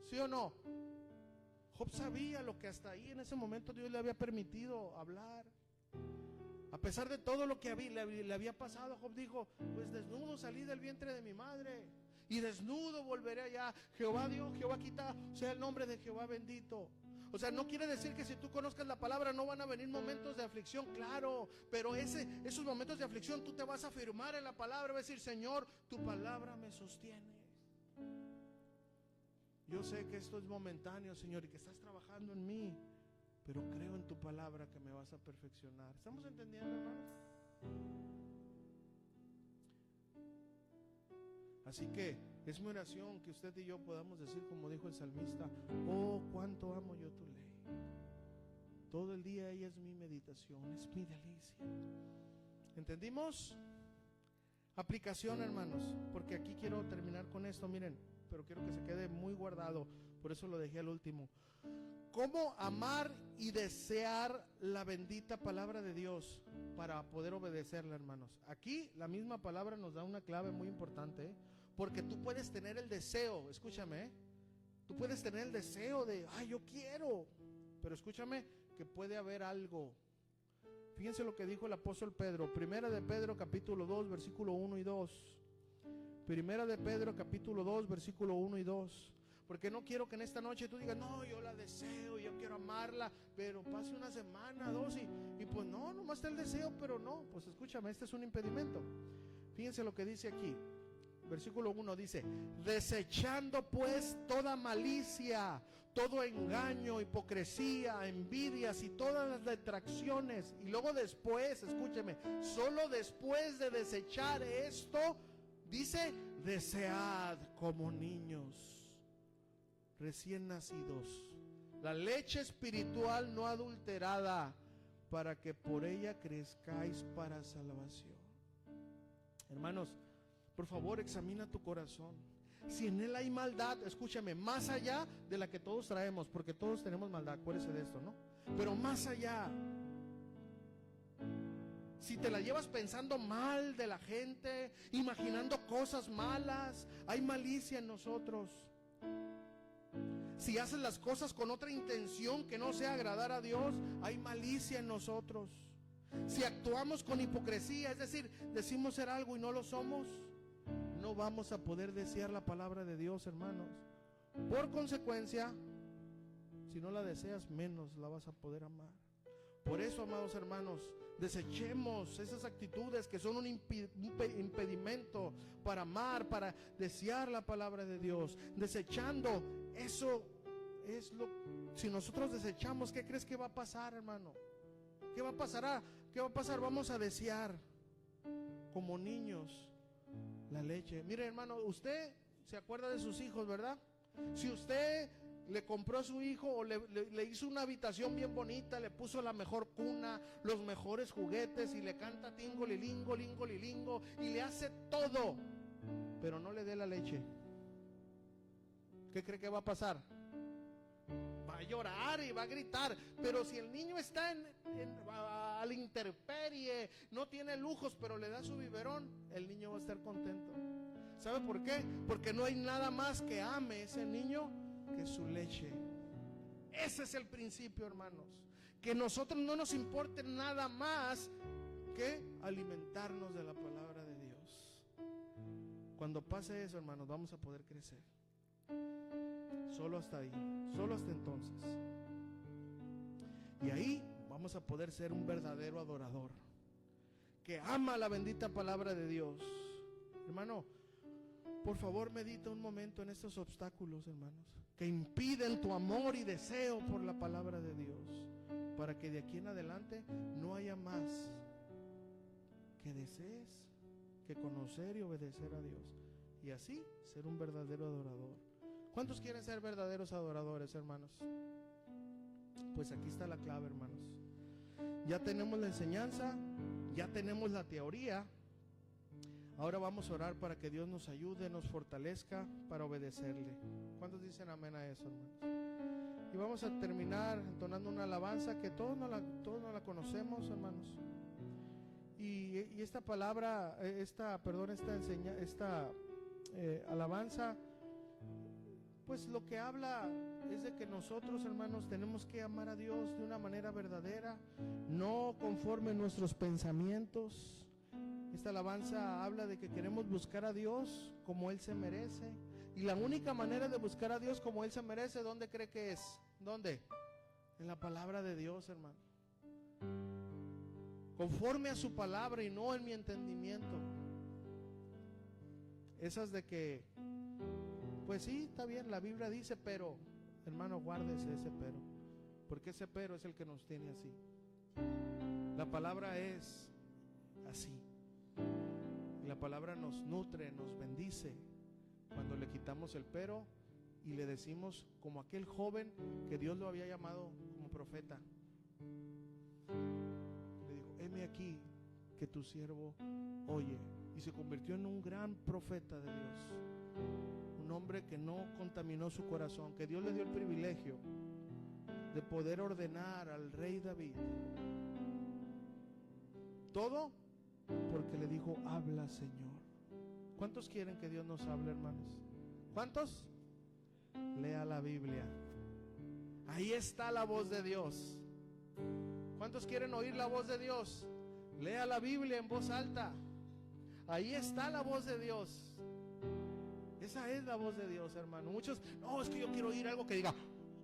¿sí o no? Job sabía lo que hasta ahí en ese momento Dios le había permitido hablar. A pesar de todo lo que le había pasado, Job dijo, pues desnudo salí del vientre de mi madre y desnudo volveré allá. Jehová dio, Jehová quita, sea el nombre de Jehová bendito. O sea, no quiere decir que si tú conozcas la palabra no van a venir momentos de aflicción, claro, pero esos momentos de aflicción tú te vas a afirmar en la palabra, vas a decir, Señor, tu palabra me sostiene. Yo sé que esto es momentáneo, Señor, y que estás trabajando en mí, pero creo en tu palabra que me vas a perfeccionar. ¿Estamos entendiendo, hermanos? Así que es mi oración que usted y yo podamos decir, como dijo el salmista, oh, cuánto amo yo tu ley. Todo el día ella es mi meditación, es mi delicia. ¿Entendimos? Aplicación, hermanos, porque aquí quiero terminar con esto, miren, pero quiero que se quede muy guardado, por eso lo dejé al último. ¿Cómo amar y desear la bendita palabra de Dios para poder obedecerla, hermanos? Aquí la misma palabra nos da una clave muy importante, ¿eh? Porque tú puedes tener el deseo, escúchame, ¿eh? Tú puedes tener el deseo de, ay, yo quiero, pero escúchame, que puede haber algo. Fíjense lo que dijo el apóstol Pedro, Primera de Pedro capítulo 2, versículo 1 y 2. Primera de Pedro capítulo 2, versículo 1 y 2. Porque no quiero que en esta noche tú digas, no, yo la deseo, yo quiero amarla, pero pase una semana, dos y pues no, nomás está el deseo, pero no, pues escúchame, este es un impedimento. Fíjense lo que dice aquí, versículo 1 dice, desechando pues toda malicia, todo engaño, hipocresía, envidias y todas las detracciones. Y luego después, escúcheme, solo después de desechar esto, dice, desead como niños recién nacidos la leche espiritual no adulterada, para que por ella crezcáis para salvación. Hermanos, por favor, examina tu corazón. Si en él hay maldad, escúchame, más allá de la que todos traemos, porque todos tenemos maldad, acuérdese de esto, ¿no? Pero más allá, si te la llevas pensando mal de la gente, imaginando cosas malas, hay malicia en nosotros. Si haces las cosas con otra intención que no sea agradar a Dios, hay malicia en nosotros. Si actuamos con hipocresía, es decir, decimos ser algo y no lo somos, no vamos a poder desear la palabra de Dios, hermanos. Por consecuencia, si no la deseas, menos la vas a poder amar. Por eso, amados hermanos, desechemos esas actitudes que son un impedimento para amar, para desear la palabra de Dios. Desechando eso es lo. Si nosotros desechamos, ¿qué crees que va a pasar, hermano? ¿Qué va a pasar? ¿Qué va a pasar? Vamos a desear como niños la leche. Mire, hermano, usted se acuerda de sus hijos, ¿verdad? Si usted le compró a su hijo o le hizo una habitación bien bonita, le puso la mejor cuna, los mejores juguetes y le canta tingo lilingo, lingo lilingo y le hace todo, pero no le dé la leche, ¿qué cree que va a pasar? Va a llorar y va a gritar. Pero si el niño está a la intemperie, no tiene lujos, pero le da su biberón, el niño va a estar contento. ¿Sabe por qué? Porque no hay nada más que ame ese niño que su leche. Ese es el principio, hermanos. Que nosotros no nos importe nada más que alimentarnos de la palabra de Dios. Cuando pase eso, hermanos, vamos a poder crecer. Solo hasta ahí, solo hasta entonces. Y ahí vamos a poder ser un verdadero adorador, que ama la bendita palabra de Dios. Hermano, por favor medita un momento en estos obstáculos, hermanos, que impiden tu amor y deseo por la palabra de Dios, para que de aquí en adelante no haya más que desees que conocer y obedecer a Dios, y así ser un verdadero adorador. ¿Cuántos quieren ser verdaderos adoradores, hermanos? Pues aquí está la clave, hermanos. Ya tenemos la enseñanza, ya tenemos la teoría. Ahora vamos a orar para que Dios nos ayude, nos fortalezca para obedecerle. ¿Cuántos dicen amén a eso, hermanos? Y vamos a terminar entonando una alabanza que todos no la conocemos, hermanos. Y esta palabra, esta alabanza, pues lo que habla es de que nosotros, hermanos, tenemos que amar a Dios de una manera verdadera, no conforme a nuestros pensamientos. Esta alabanza habla de que queremos buscar a Dios como Él se merece. Y la única manera de buscar a Dios como Él se merece, ¿dónde cree que es? ¿Dónde? En la palabra de Dios, hermano. Conforme a su palabra y no en mi entendimiento. Esas de que, pues sí, está bien, la Biblia dice, pero, hermano, guárdese ese pero. Porque ese pero es el que nos tiene así. La palabra es así. La palabra nos nutre, nos bendice. Cuando le quitamos el pero y le decimos, como aquel joven que Dios lo había llamado como profeta, le dijo, heme aquí que tu siervo oye. Y se convirtió en un gran profeta de Dios, un hombre que no contaminó su corazón, que Dios le dio el privilegio de poder ordenar al rey David. Todo porque le dijo, habla, Señor. ¿Cuántos quieren que Dios nos hable, hermanos? ¿Cuántos? Lea la Biblia. Ahí está la voz de Dios. ¿Cuántos quieren oír la voz de Dios? Lea la Biblia en voz alta. Ahí está la voz de Dios. Esa es la voz de Dios, hermano. Muchos, no, es que yo quiero oír algo que diga,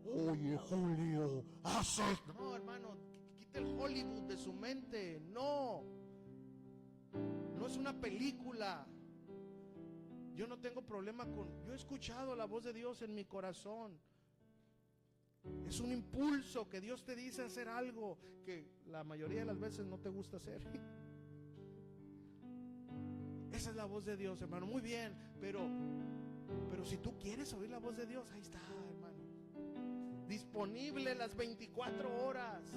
oye, Julio, haces. No, hermano, quite el Hollywood de su mente. No es una película. Yo no tengo problema yo he escuchado la voz de Dios en mi corazón. Es un impulso que Dios te dice hacer algo que la mayoría de las veces no te gusta hacer. Esa es la voz de Dios, hermano. Muy bien, pero si tú quieres oír la voz de Dios, ahí está, hermano. Disponible las 24 horas.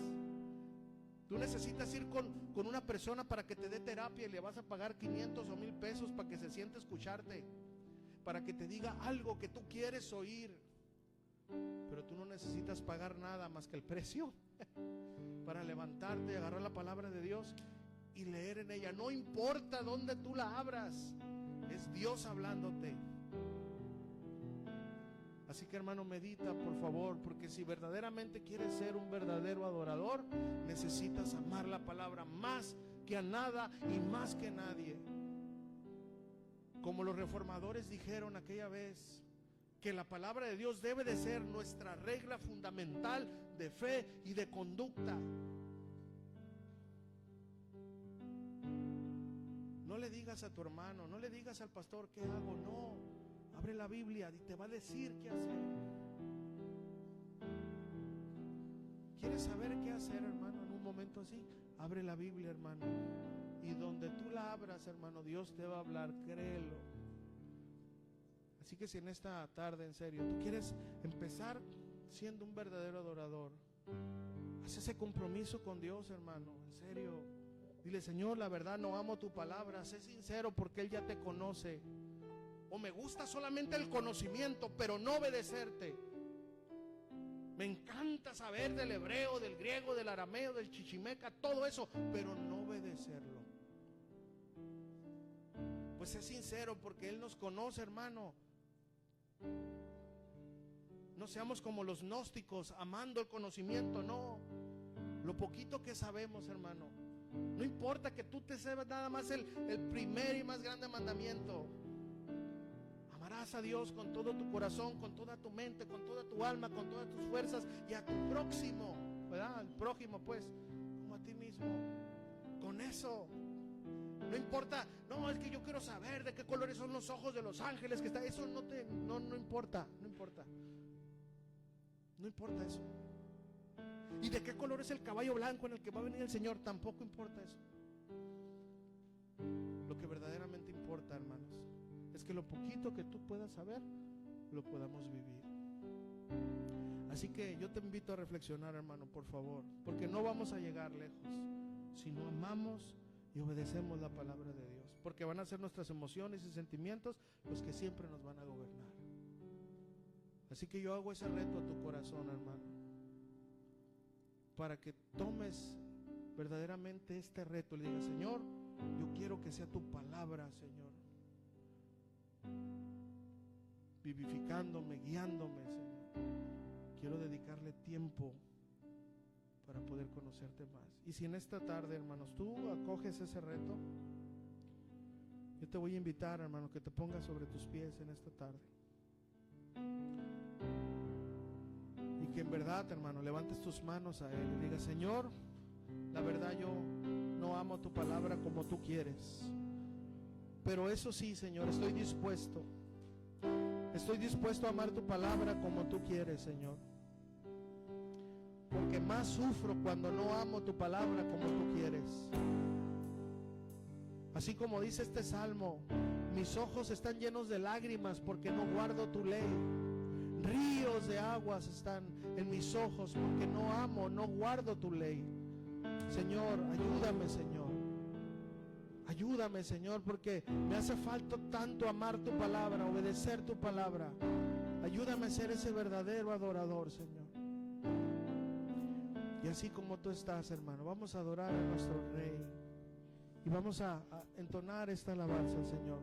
Tú necesitas ir con una persona para que te dé terapia y le vas a pagar 500 o 1000 pesos para que se siente a escucharte, para que te diga algo que tú quieres oír. Pero tú no necesitas pagar nada más que el precio para levantarte, agarrar la palabra de Dios y leer en ella. No importa dónde tú la abras, es Dios hablándote. Así que, hermano, medita, por favor, porque si verdaderamente quieres ser un verdadero adorador, necesitas amar la palabra más que a nada y más que nadie. Como los reformadores dijeron aquella vez, que la palabra de Dios debe de ser nuestra regla fundamental de fe y de conducta. No le digas a tu hermano, no le digas al pastor qué hago, no. Abre la Biblia y te va a decir qué hacer. ¿Quieres saber qué hacer, hermano, en un momento así? Abre la Biblia, hermano. Y donde tú la abras, hermano, Dios te va a hablar, créelo. Así que si en esta tarde, en serio, tú quieres empezar siendo un verdadero adorador, haz ese compromiso con Dios, hermano, en serio. Dile, Señor, la verdad no amo tu palabra. Sé sincero porque Él ya te conoce. O me gusta solamente el conocimiento, pero no obedecerte. Me encanta saber del hebreo, del griego, del arameo, del chichimeca, todo eso, pero no obedecerlo. pues es sincero, porque Él nos conoce, hermano. No seamos como los gnósticos, amando el conocimiento, no. Lo poquito que sabemos, hermano. No importa que tú te sepas nada más el primer y más grande mandamiento. Amarás a Dios con todo tu corazón, con toda tu mente, con toda tu alma, con todas tus fuerzas, y a tu próximo, ¿verdad? Al prójimo, pues, como a ti mismo. Con eso. No importa, no, es que yo quiero saber de qué colores son los ojos de los ángeles que está. Eso no importa, no importa. No importa eso. ¿Y de qué color es el caballo blanco en el que va a venir el Señor? Tampoco importa eso. Lo que verdaderamente importa, hermanos, es que lo poquito que tú puedas saber, lo podamos vivir. Así que yo te invito a reflexionar, hermano, por favor, porque no vamos a llegar lejos si no amamos y obedecemos la palabra de Dios, porque van a ser nuestras emociones y sentimientos los que siempre nos van a gobernar. Así que yo hago ese reto a tu corazón, hermano, para que tomes verdaderamente este reto y le digas: Señor, yo quiero que sea tu palabra, Señor, vivificándome, guiándome, Señor. Quiero dedicarle tiempo para poder conocerte más. Y si en esta tarde, hermanos, tú acoges ese reto, yo te voy a invitar, hermano, que te pongas sobre tus pies en esta tarde. Y que en verdad, hermano, levantes tus manos a Él y digas: Señor, la verdad yo no amo tu palabra como tú quieres, pero eso sí, Señor, estoy dispuesto a amar tu palabra como tú quieres, Señor, porque más sufro cuando no amo tu palabra como tú quieres. Así como dice este salmo: mis ojos están llenos de lágrimas porque no guardo tu ley. Ríos de aguas están en mis ojos porque no amo, no guardo tu ley. Señor, ayúdame, Señor. Ayúdame, Señor, porque me hace falta tanto amar tu palabra, obedecer tu palabra. Ayúdame a ser ese verdadero adorador, Señor. Y así como tú estás, hermano, vamos a adorar a nuestro Rey. Y vamos a entonar esta alabanza al Señor.